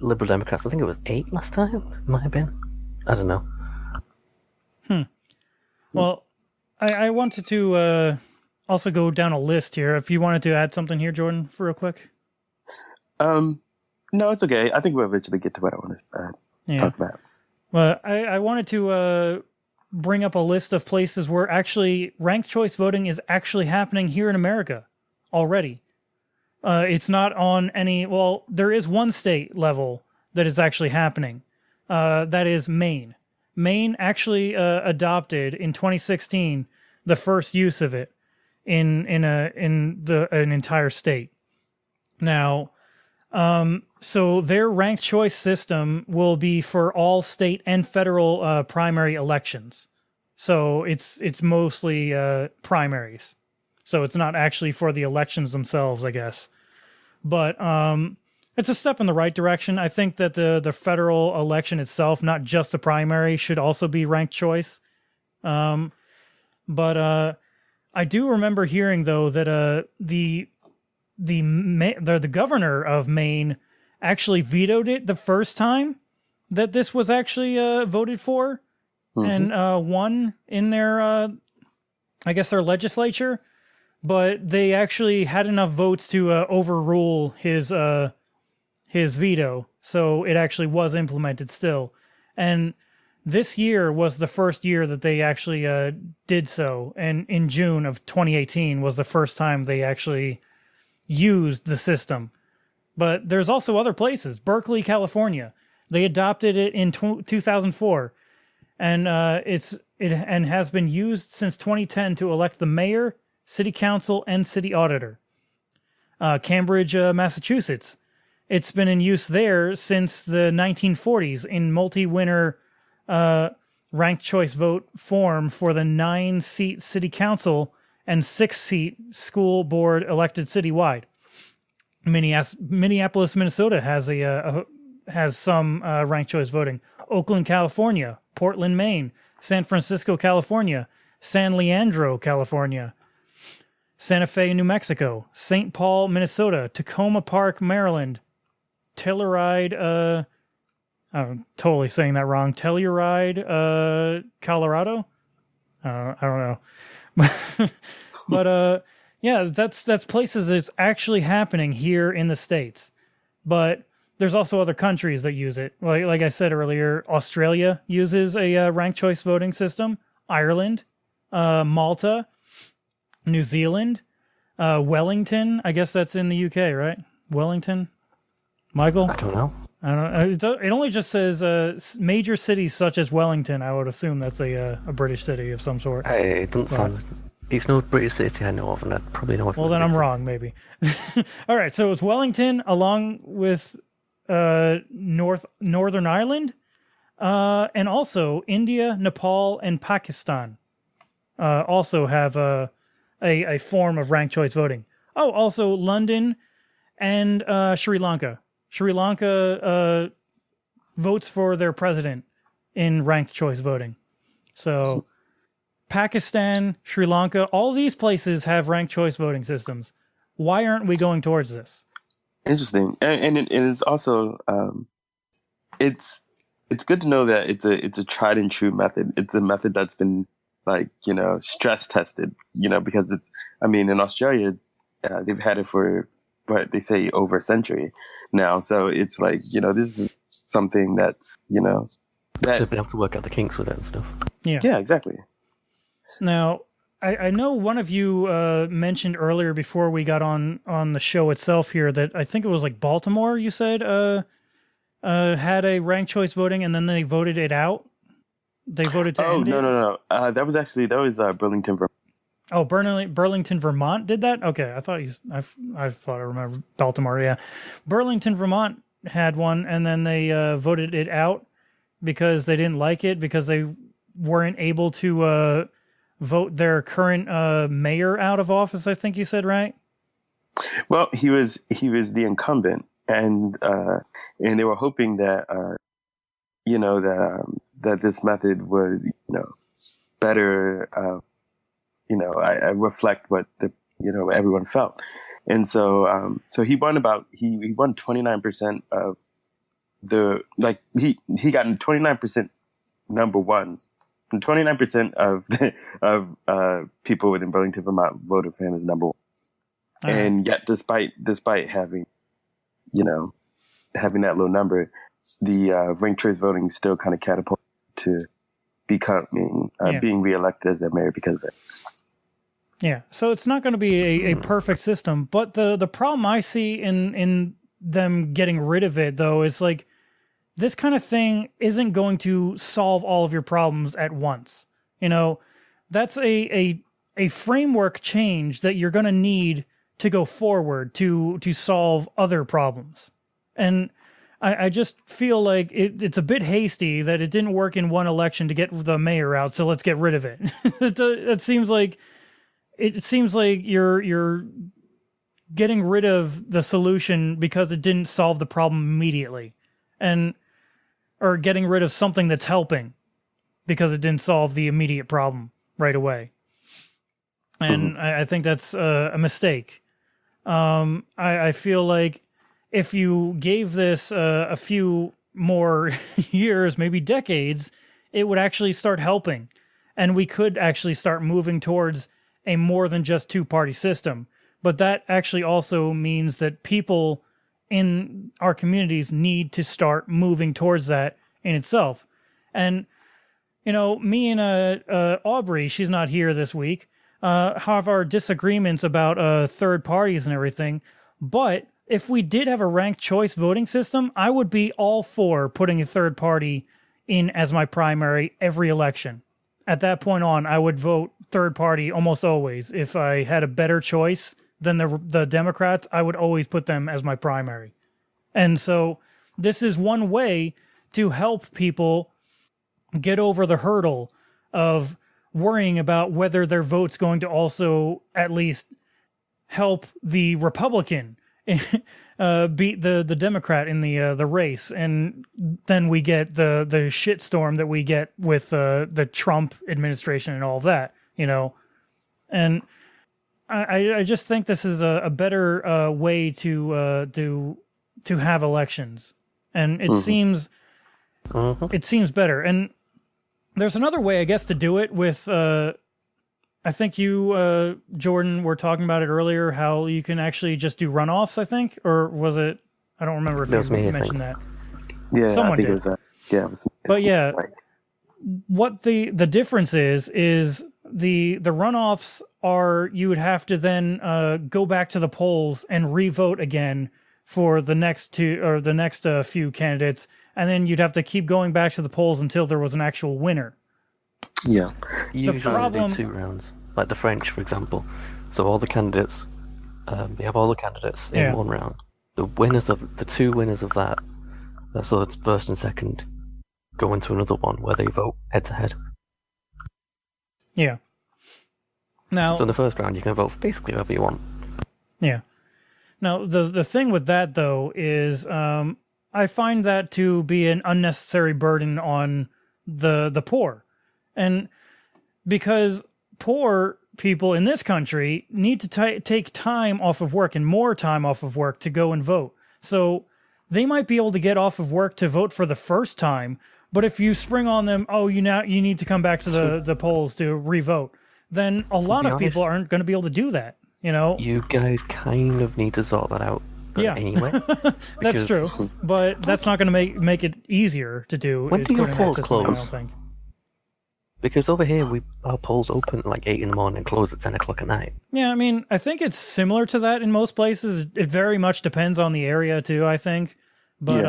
[SPEAKER 4] Liberal Democrats, I think it was 8 last time. Might have been. I don't know.
[SPEAKER 2] Well, I wanted to also go down a list here. If you wanted to add something here, Jordan, for real quick.
[SPEAKER 3] No, it's okay. I think we'll eventually get to what I want to talk about.
[SPEAKER 2] Well, I wanted to bring up a list of places where actually ranked choice voting is actually happening here in America already. It's not on any... Well, there is one state level that is actually happening. That is Maine. Maine actually adopted in 2016 the first use of it in an entire state. Now, so their ranked choice system will be for all state and federal primary elections. So it's mostly primaries. So it's not actually for the elections themselves, I guess. But it's a step in the right direction. I think that the federal election itself, not just the primary, should also be ranked choice. But I do remember hearing, though, that the governor of Maine actually vetoed it the first time that this was actually voted for, and won in their, I guess, their legislature. But they actually had enough votes to overrule his veto, so it actually was implemented still. And this year was the first year that they actually did so, and in June of 2018 was the first time they actually used the system. But there's also other places. Berkeley, California, they adopted it in 2004, and it has been used since 2010 to elect the mayor, city council, and city auditor. Cambridge, Massachusetts. It's been in use there since the 1940s in multi-winner ranked choice vote form for the 9-seat city council and 6-seat school board elected citywide. Minneapolis, Minnesota has some ranked choice voting. Oakland, California. Portland, Maine. San Francisco, California. San Leandro, California. Santa Fe, New Mexico. St. Paul, Minnesota. Tacoma Park, Maryland. Telluride, I'm totally saying that wrong. Telluride, Colorado? I don't know. But yeah, that's places that's actually happening here in the States. But there's also other countries that use it. Like I said earlier, Australia uses a ranked choice voting system. Ireland, Malta, New Zealand, Wellington. I guess that's in the UK, right? Wellington? Michael?
[SPEAKER 4] I don't know.
[SPEAKER 2] I don't know. It only just says major cities such as Wellington. I would assume that's a British city of some sort.
[SPEAKER 4] It doesn't sound... It's no British city I know of, and I probably know of.
[SPEAKER 2] Well, then I'm wrong, maybe. All right, so it's Wellington along with Northern Ireland, and also India, Nepal, and Pakistan also have a form of ranked choice voting. Oh, also London and Sri Lanka. Sri Lanka votes for their president in ranked choice voting. So Pakistan, Sri Lanka, all these places have ranked choice voting systems. Why aren't we going towards this?
[SPEAKER 3] Interesting, and it's also it's good to know that it's a tried and true method. It's a method that's been stress tested. Because in Australia they've had it for what they say over a century now. So it's this is something that's that
[SPEAKER 4] they've been able to work out the kinks with it and stuff.
[SPEAKER 3] Yeah, exactly.
[SPEAKER 2] Now, I know one of you mentioned earlier before we got on the show itself here that I think it was Baltimore, you said, had a ranked choice voting and then they voted it out? They voted to end it?
[SPEAKER 3] No. That was Burlington, Vermont.
[SPEAKER 2] Oh, Burlington, Vermont did that? Okay, I thought I remember Baltimore. Yeah, Burlington, Vermont had one, and then they voted it out because they didn't like it because they weren't able to vote their current mayor out of office. I think you said, right?
[SPEAKER 3] Well, he was the incumbent, and they were hoping that that this method would better I reflect what everyone felt, and so he won 29% of the he got 29% number one. 29% of people within Burlington, Vermont voted for him as number one. And yet, despite having, having that low number, the ranked choice voting still kind of catapulted to becoming being reelected as their mayor because of it.
[SPEAKER 2] Yeah, so it's not going to be a perfect system, but the problem I see in them getting rid of it though is like this kind of thing isn't going to solve all of your problems at once. That's a framework change that you're going to need to go forward to solve other problems. And I just feel like it's a bit hasty that it didn't work in one election to get the mayor out, so let's get rid of it. It seems like you're getting rid of the solution because it didn't solve the problem immediately. Or getting rid of something that's helping because it didn't solve the immediate problem right away. And I think that's a mistake. I feel like if you gave this a few more years, maybe decades, it would actually start helping. And we could actually start moving towards a more than just two-party system. But that actually also means that people in our communities need to start moving towards that in itself. And, me and Aubrey, she's not here this week, have our disagreements about third parties and everything. But if we did have a ranked choice voting system, I would be all for putting a third party in as my primary every election. At that point on, I would vote third party almost always. If I had a better choice than the Democrats, I would always put them as my primary. And so this is one way to help people get over the hurdle of worrying about whether their vote's going to also at least help the Republican beat the Democrat in the race, and then we get the shitstorm that we get with the Trump administration and all of that, And I just think this is a better way to have elections, and it seems better. And there's another way, I guess, to do it with. I think you, Jordan, were talking about it earlier, how you can actually just do runoffs, I think? Or was it... I don't remember if you mentioned that.
[SPEAKER 3] Yeah,
[SPEAKER 2] someone
[SPEAKER 3] I think
[SPEAKER 2] did.
[SPEAKER 3] it was that. Yeah, it was,
[SPEAKER 2] but yeah, what the difference is the runoffs are you would have to then go back to the polls and re-vote again for the next few candidates, and then you'd have to keep going back to the polls until there was an actual winner.
[SPEAKER 3] Yeah.
[SPEAKER 4] Usually they do 2 rounds, like the French, for example. So all the candidates, they have all the candidates in one round. The 2 winners of that, so it's first and second, go into another one where they vote head to head.
[SPEAKER 2] Yeah. Now,
[SPEAKER 4] so in the first round, you can vote for basically whoever you want.
[SPEAKER 2] Yeah. Now, the thing with that, though, is I find that to be an unnecessary burden on the poor. And because poor people in this country need to take time off of work and more time off of work to go and vote. So they might be able to get off of work to vote for the first time, but if you spring on them, you need to come back to the polls to re-vote, then a lot of people aren't going to be able to do that.
[SPEAKER 4] You guys kind of need to sort that out. Anyway,
[SPEAKER 2] that's true, but that's not going to make it easier to do.
[SPEAKER 4] When do your polls close?
[SPEAKER 2] I don't think.
[SPEAKER 4] Because over here, our polls open at like 8 in the morning and close at 10 o'clock at night.
[SPEAKER 2] Yeah, I mean, I think it's similar to that in most places. It very much depends on the area too, I think. But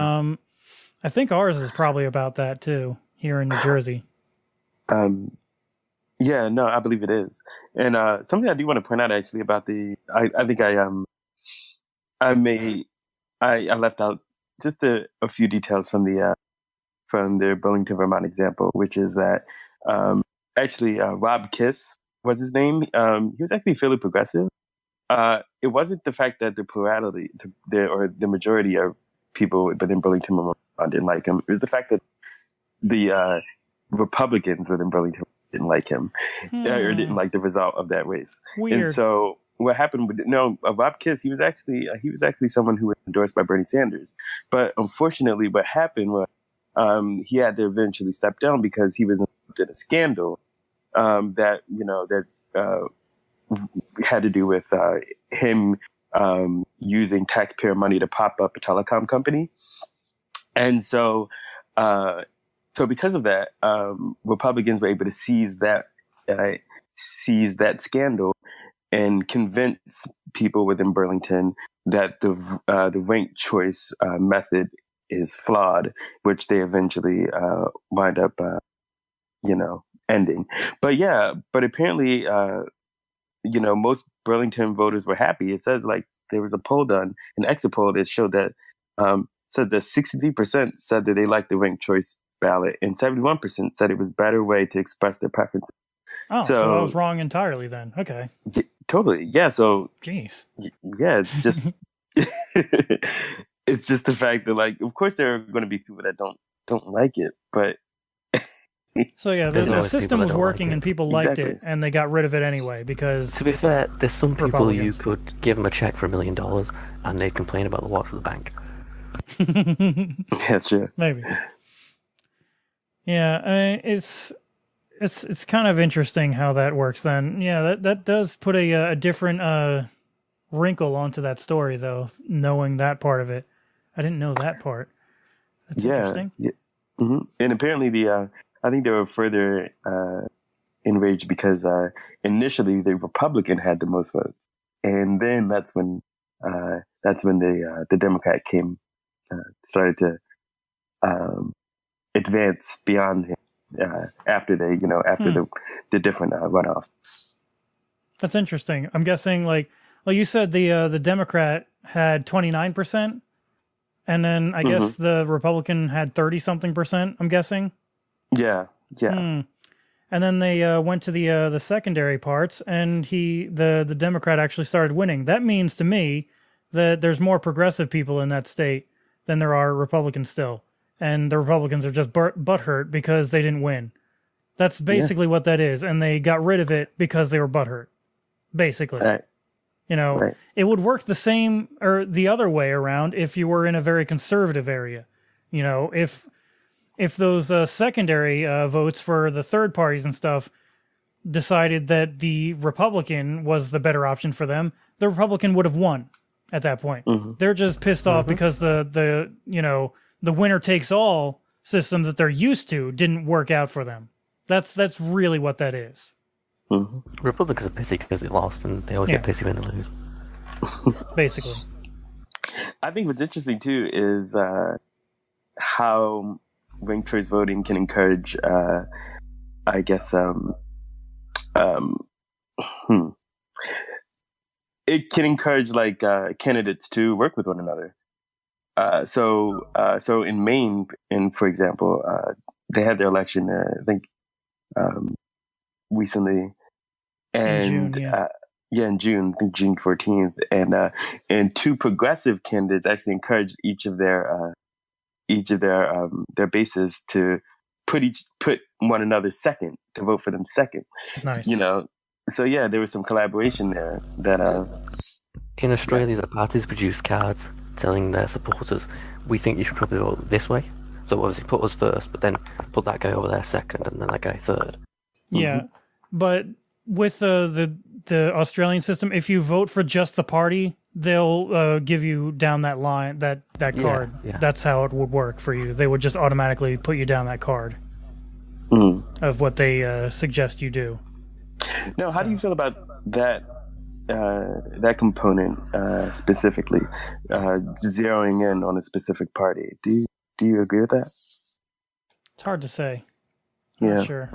[SPEAKER 2] I think ours is probably about that too, here in New Jersey.
[SPEAKER 3] Yeah, no, I believe it is. And something I do want to point out actually about I think I left out just a few details from the Burlington, Vermont example, which is that actually Rob Kiss was his name. He was actually fairly progressive. It wasn't the fact that the plurality, or the majority of people within Burlington, Vermont didn't like him. It was the fact that the Republicans within Burlington didn't like him, or didn't like the result of that race.
[SPEAKER 2] Weird.
[SPEAKER 3] And so what happened with Rob Kiss, he was actually someone who was endorsed by Bernie Sanders, but unfortunately, what happened was he had to eventually step down because he was involved in a scandal that had to do with him using taxpayer money to pop up a telecom company, and so because of that, Republicans were able to seize that scandal and convince people within Burlington that the ranked choice method is flawed, which they eventually wind up, ending. But apparently, most Burlington voters were happy. It says like there was a poll done, an exit poll that showed that said that 63% said that they liked the ranked choice ballot, and 71% said it was a better way to express their preferences.
[SPEAKER 2] Oh, so I was wrong entirely then. Okay.
[SPEAKER 3] Totally. Yeah. So.
[SPEAKER 2] Jeez.
[SPEAKER 3] Yeah, it's just. It's just the fact that, like, of course, there are going to be people that don't like it, but.
[SPEAKER 2] So yeah, the system was working and people liked it, and they got rid of it anyway because.
[SPEAKER 4] To be fair, there's some people you could give them a check for $1 million and they'd complain about the walks of the bank.
[SPEAKER 3] That's true.
[SPEAKER 2] Maybe. Yeah, it's kind of interesting how that works. Then, yeah, that does put a different wrinkle onto that story, though. Knowing that part of it, I didn't know that part. That's interesting.
[SPEAKER 3] Yeah. Mm-hmm. And apparently, I think they were further enraged because initially the Republican had the most votes, and then that's when the Democrat started to advance beyond him after the different runoffs.
[SPEAKER 2] That's interesting. I'm guessing, well, you said the Democrat had 29%, and then I guess the Republican had 30-something%. I'm guessing.
[SPEAKER 3] Yeah.
[SPEAKER 2] And then they went to the secondary parts, and the Democrat actually started winning. That means to me that there's more progressive people in that state than there are Republicans still. And the Republicans are just butthurt because they didn't win. That's basically what that is. And they got rid of it because they were butthurt. Basically.
[SPEAKER 3] Right.
[SPEAKER 2] Right. It would work the same or the other way around if you were in a very conservative area. If those secondary votes for the third parties and stuff decided that the Republican was the better option for them, the Republican would have won at that point. They're just pissed off because the winner takes all system that they're used to didn't work out for them. That's really what that is.
[SPEAKER 4] Republicans are pissy because they lost, and they always get pissy when they lose.
[SPEAKER 2] Basically.
[SPEAKER 3] I think what's interesting too is how ranked choice voting can encourage, it can encourage candidates to work with one another. So in Maine, for example, they had their election, I think, recently, and in June, I think June 14th, and two progressive candidates actually encouraged each of their bases to put one another second, to vote for them second.
[SPEAKER 2] Nice.
[SPEAKER 3] So yeah, there was some collaboration there that
[SPEAKER 4] in Australia, the parties produce cards telling their supporters, we think you should probably vote this way. So obviously put us first, but then put that guy over there second, and then that guy third.
[SPEAKER 2] Yeah, but with the Australian system, if you vote for just the party, they'll give you down that line, that card.
[SPEAKER 4] Yeah.
[SPEAKER 2] That's how it would work for you. They would just automatically put you down that card of what they suggest you do.
[SPEAKER 3] Now, how do you feel about that component specifically, zeroing in on a specific party? Do Do you agree with that?
[SPEAKER 2] It's hard to say. I'm not sure.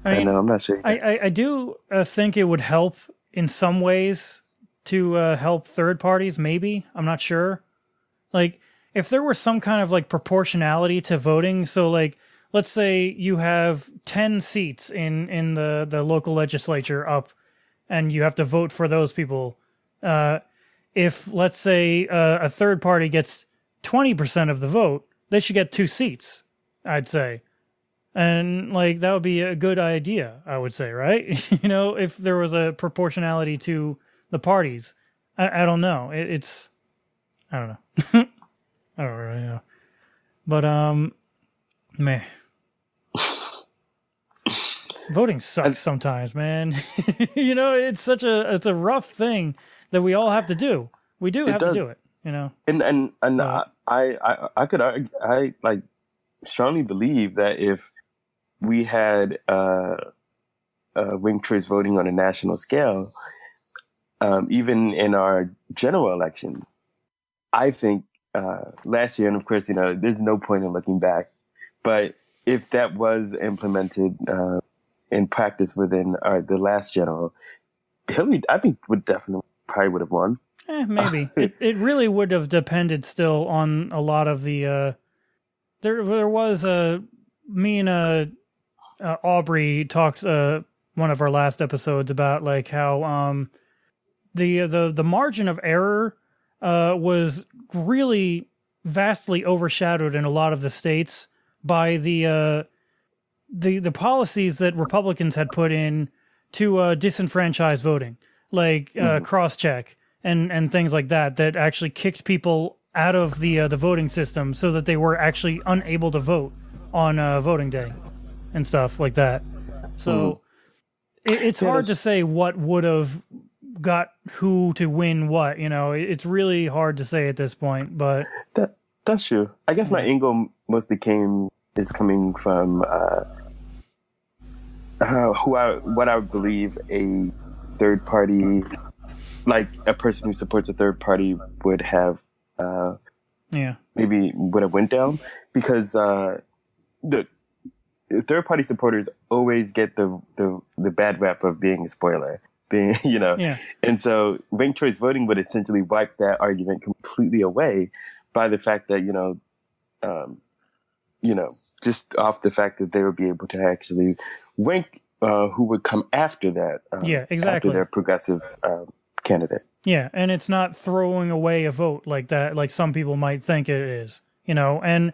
[SPEAKER 3] I know, I'm not sure.
[SPEAKER 2] I do think it would help in some ways to help third parties, maybe. I'm not sure. Like, if there were some kind of, like, proportionality to voting, so, like, let's say you have 10 seats in the local legislature up, and you have to vote for those people. If, let's say, a third party gets 20% of the vote, they should get 2 seats, I'd say. And, like, that would be a good idea, I would say, right? You know, if there was a proportionality to the parties. I don't know. It's... I don't know. I don't really know. But, meh. Voting sucks sometimes, man. You know, it's a rough thing that we all have to do. We do have to do it, you know?
[SPEAKER 3] And I could argue, I like strongly believe that if we had ranked choice voting on a national scale, even in our general election, I think last year, and of course, you know, there's no point in looking back, but if that was implemented in practice within the last general, Hillary, I think, would have won.
[SPEAKER 2] Maybe. It really would have depended still on a lot of the... There was me and Aubrey talked one of our last episodes about like how the margin of error was really vastly overshadowed in a lot of the states by the policies that Republicans had put in to disenfranchise voting, like cross-check and things like that actually kicked people out of the voting system so that they were actually unable to vote on voting day and stuff like that. So it's hard to say what would have got who to win what, you know. It's really hard to say at this point, but
[SPEAKER 3] that's true. I guess my angle mostly is coming from what I would believe a third party, like a person who supports a third party would have maybe would have went down, because the third party supporters always get the bad rap of being a spoiler, being, you know. And so ranked choice voting would essentially wipe that argument completely away by the fact that, just off the fact that they would be able to actually rank who would come after that. After their progressive candidate.
[SPEAKER 2] Yeah, and it's not throwing away a vote like that, like some people might think it is, you know, and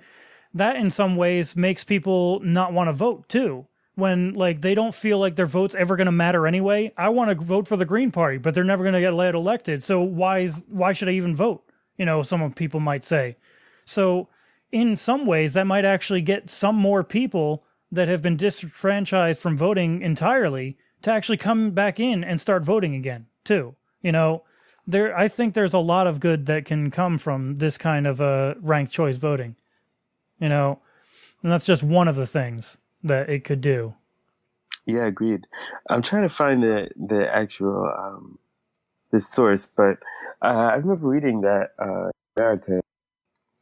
[SPEAKER 2] that in some ways makes people not want to vote too. When like they don't feel like their vote's ever going to matter anyway. I want to vote for the Green Party, but they're never going to get elected. So why should I even vote? You know, some people might say. So in some ways, that might actually get some more people that have been disenfranchised from voting entirely to actually come back in and start voting again too. You know, I think there's a lot of good that can come from this kind of ranked choice voting. You know, and that's just one of the things that it could do.
[SPEAKER 3] Yeah, agreed. I'm trying to find the actual the source, but I remember reading that America,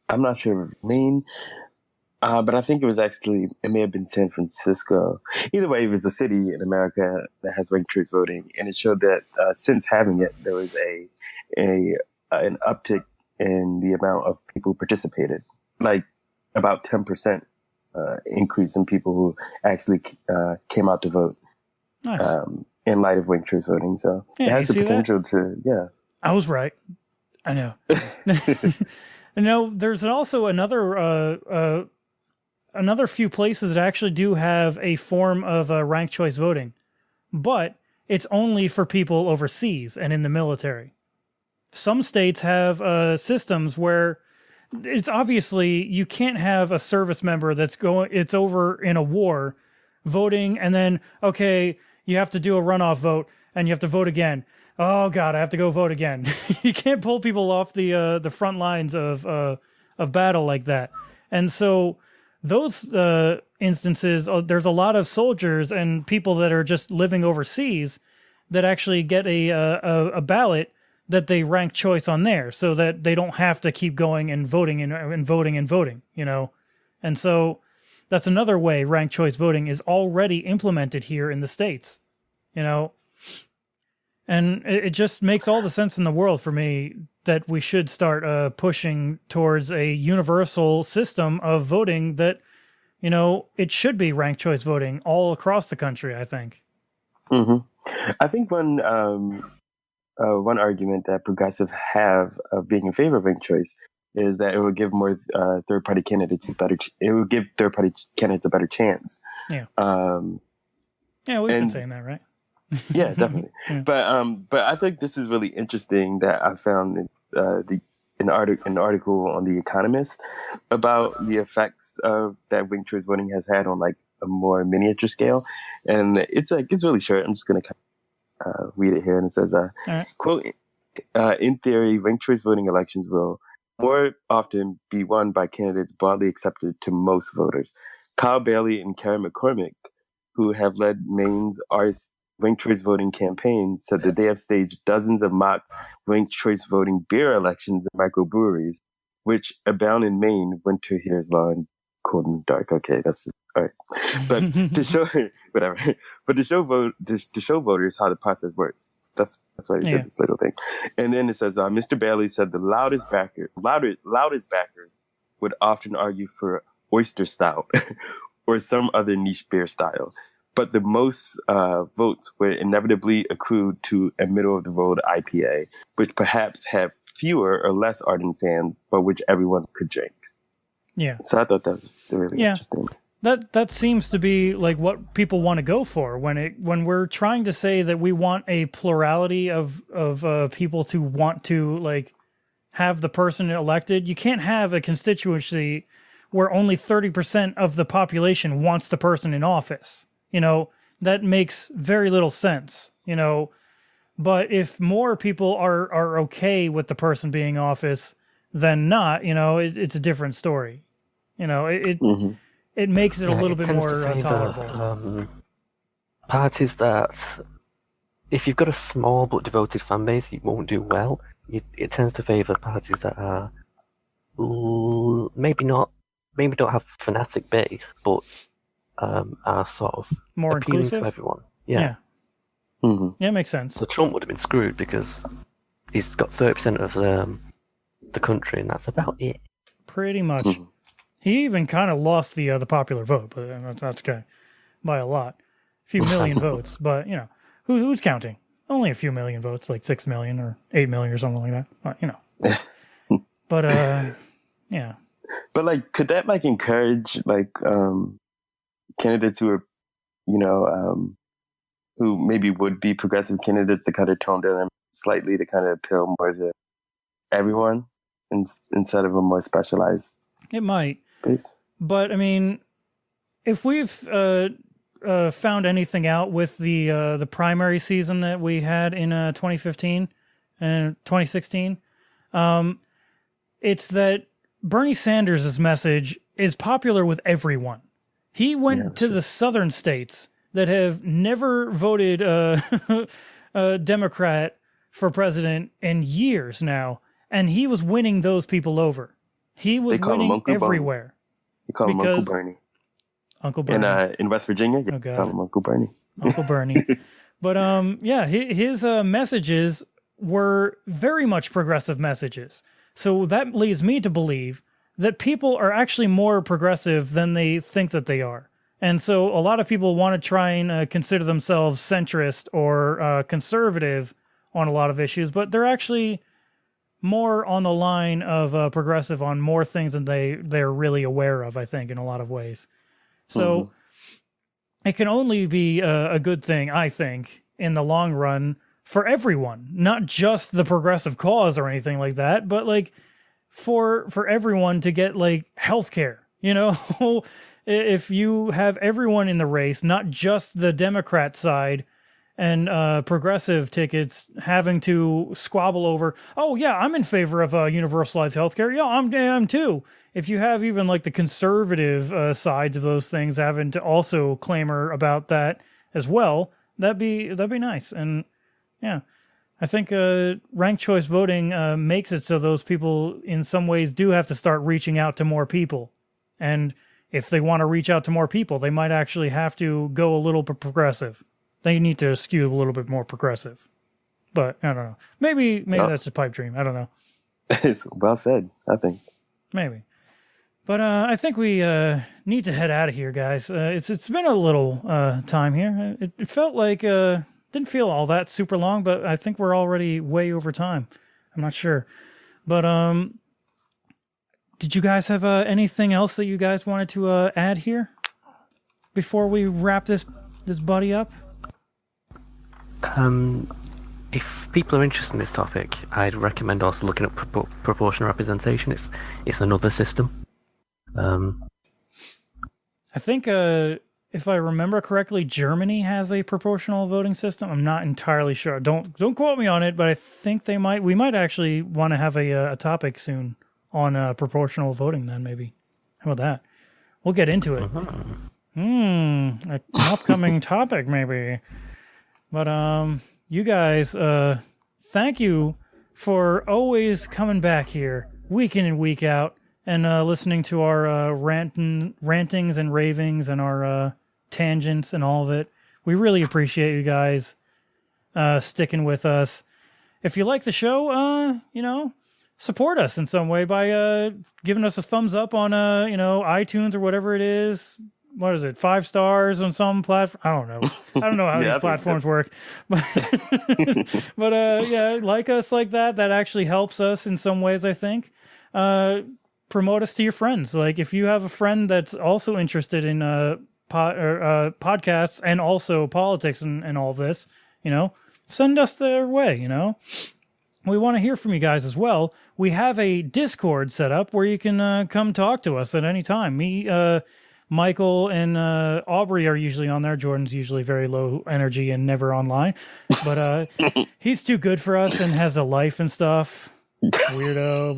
[SPEAKER 3] I'm not sure if it was Maine, but I think it may have been San Francisco. Either way, it was a city in America that has ranked choice voting, and it showed that since having it, there was an uptick in the amount of people who participated, like about 10% increase in people who actually came out to vote.
[SPEAKER 2] Nice.
[SPEAKER 3] In light of ranked choice voting. So it has the potential to, I
[SPEAKER 2] was right. I know. No, there's also another few places that actually do have a form of ranked choice voting, but it's only for people overseas and in the military. Some states have systems where it's obviously you can't have a service member it's over in a war voting, and then, okay, you have to do a runoff vote and you have to vote again. Oh God, I have to go vote again. You can't pull people off the front lines of battle like that. And so those instances, there's a lot of soldiers and people that are just living overseas that actually get a ballot that they rank choice on there so that they don't have to keep going and voting and voting and voting, you know? And so that's another way ranked choice voting is already implemented here in the States, you know? And it just makes all the sense in the world for me that we should start pushing towards a universal system of voting that, you know, it should be ranked choice voting all across the country, I think.
[SPEAKER 3] I think one argument that progressive have of being in favor of ranked choice is that it would give more third-party candidates it would give third-party candidates a better chance.
[SPEAKER 2] Yeah. Yeah, we've been saying that, right?
[SPEAKER 3] Yeah, definitely. Yeah. But I think this is really interesting that I found an article on The Economist about the effects of that ranked choice voting has had on like a more miniature scale, and it's really short. I'm just gonna read it here, and it says,
[SPEAKER 2] right.
[SPEAKER 3] "Quote: In theory, ranked choice voting elections will more often be won by candidates broadly accepted to most voters. Kyle Bailey and Karen McCormick, who have led Maine's ranked choice voting campaign, said that they have staged dozens of mock ranked choice voting beer elections in microbreweries, which abound in Maine. Winter here is long, cold and dark." Okay, that's just, all right. But to show whatever, but to show voters how the process works. That's why they did this little thing. And then it says, Mr. Bailey said the loudest backer would often argue for oyster stout or some other niche beer style. But the most votes were inevitably accrued to a middle-of-the-road IPA, which perhaps had fewer or less ardent fans, but which everyone could drink.
[SPEAKER 2] Yeah.
[SPEAKER 3] So I thought that was really interesting.
[SPEAKER 2] That seems to be like what people want to go for when we're trying to say that we want a plurality of people to want to like have the person elected. You can't have a constituency where only 30% of the population wants the person in office. You know, that makes very little sense, you know, but if more people are okay with the person being in office than not, you know, it's a different story. You know, it makes it a little bit more tolerable.
[SPEAKER 4] Parties that, if you've got a small but devoted fan base, you won't do well. It tends to favour parties that are maybe don't have fanatic base, but are sort of
[SPEAKER 2] more
[SPEAKER 4] appealing
[SPEAKER 2] inclusive
[SPEAKER 4] to everyone. Yeah.
[SPEAKER 2] Yeah, it makes sense.
[SPEAKER 4] So Trump would have been screwed because he's got 30% of the country, and that's about it.
[SPEAKER 2] Pretty much. He even kind of lost the popular vote, but that's okay by a lot, a few million votes. But you know, who's counting? Only a few million votes, like 6 million or 8 million or something like that. But, you know, but yeah.
[SPEAKER 3] But like, could that like encourage like candidates who are, you know, who maybe would be progressive candidates to kind of tone down slightly to kind of appeal more to everyone instead of a more specialized?
[SPEAKER 2] It might.
[SPEAKER 3] Base? But
[SPEAKER 2] I mean, if we've found anything out with the primary season that we had in 2015 and 2016, it's that Bernie Sanders' message is popular with everyone. He went to the southern states that have never voted a Democrat for president in years now, and he was winning those people over. He was winning everywhere.
[SPEAKER 3] They call him Uncle Bernie.
[SPEAKER 2] Uncle Bernie.
[SPEAKER 3] In West Virginia, they call him Uncle Bernie.
[SPEAKER 2] Uncle Bernie. But yeah, his messages were very much progressive messages. So that leads me to believe that people are actually more progressive than they think that they are. And so a lot of people want to try and consider themselves centrist or conservative on a lot of issues, but they're actually more on the line of progressive on more things than they're really aware of, I think, in a lot of ways. So it can only be a good thing, I think, in the long run for everyone, not just the progressive cause or anything like that, but like for everyone to get like healthcare, you know, if you have everyone in the race, not just the Democrat side and progressive tickets having to squabble over, oh yeah, I'm in favor of universalized healthcare. Yeah, I'm too. If you have even like the conservative sides of those things having to also clamor about that as well, that'd be nice. And yeah, I think ranked choice voting makes it so those people in some ways do have to start reaching out to more people. And if they want to reach out to more people, they might actually have to go a little bit progressive. They need to skew a little bit more progressive. But I don't know. Maybe that's a pipe dream. I don't know.
[SPEAKER 3] It's well said, I think.
[SPEAKER 2] Maybe. But I think we need to head out of here, guys. It's been a little time here. It felt like didn't feel all that super long, but I think we're already way over time. I'm not sure. But did you guys have anything else that you guys wanted to add here before we wrap this buddy up?
[SPEAKER 4] If people are interested in this topic, I'd recommend also looking at proportional representation. It's another system.
[SPEAKER 2] I think, if I remember correctly, Germany has a proportional voting system. I'm not entirely sure. Don't quote me on it, but I think they might. We might actually want to have a topic soon on proportional voting. Then maybe. How about that? We'll get into it. An upcoming topic maybe. But you guys, thank you for always coming back here week in and week out and listening to our rantings and ravings and our tangents and all of it. We really appreciate you guys sticking with us. If you like the show, support us in some way by giving us a thumbs up on iTunes or whatever it is. What is it? 5 stars on some platform? I don't know how these platforms work. But yeah, like us like that. That actually helps us in some ways, I think. Promote us to your friends. Like if you have a friend that's also interested in podcasts and also politics and all this, send us their way, We want to hear from you guys as well. We have a Discord set up where you can come talk to us at any time. Me, Michael and Aubrey are usually on there. Jordan's usually very low energy and never online. But he's too good for us and has a life and stuff. Weirdo.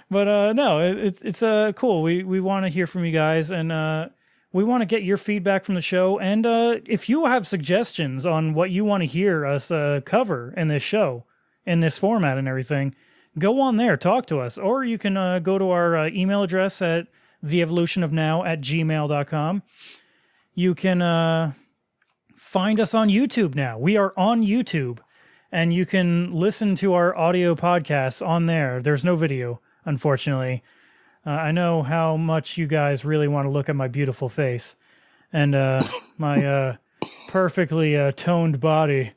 [SPEAKER 2] But no, it's cool. We want to hear from you guys, and we want to get your feedback from the show. And if you have suggestions on what you want to hear us cover in this show, in this format and everything, go on there, talk to us. Or you can go to our email address at theevolutionofnow@gmail.com. You can find us on YouTube now. We are on YouTube, and you can listen to our audio podcasts on there. There's no video, unfortunately. I know how much you guys really want to look at my beautiful face and my perfectly toned body.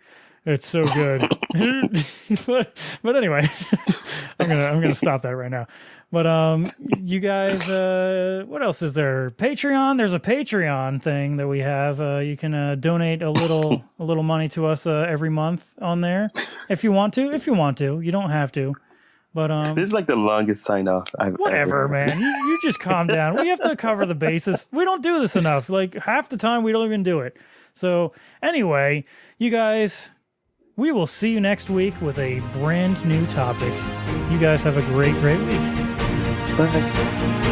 [SPEAKER 2] It's so good. but anyway, I'm gonna stop that right now. But you guys, what else is there? Patreon. There's a Patreon thing that we have. You can donate a little money to us every month on there if you want to. If you want to, you don't have to. But
[SPEAKER 3] this is like the longest sign off I've
[SPEAKER 2] whatever,
[SPEAKER 3] ever.
[SPEAKER 2] Man. You just calm down. We have to cover the bases. We don't do this enough. Like half the time we don't even do it. So anyway, you guys, we will see you next week with a brand new topic. You guys have a great week.
[SPEAKER 3] Bye.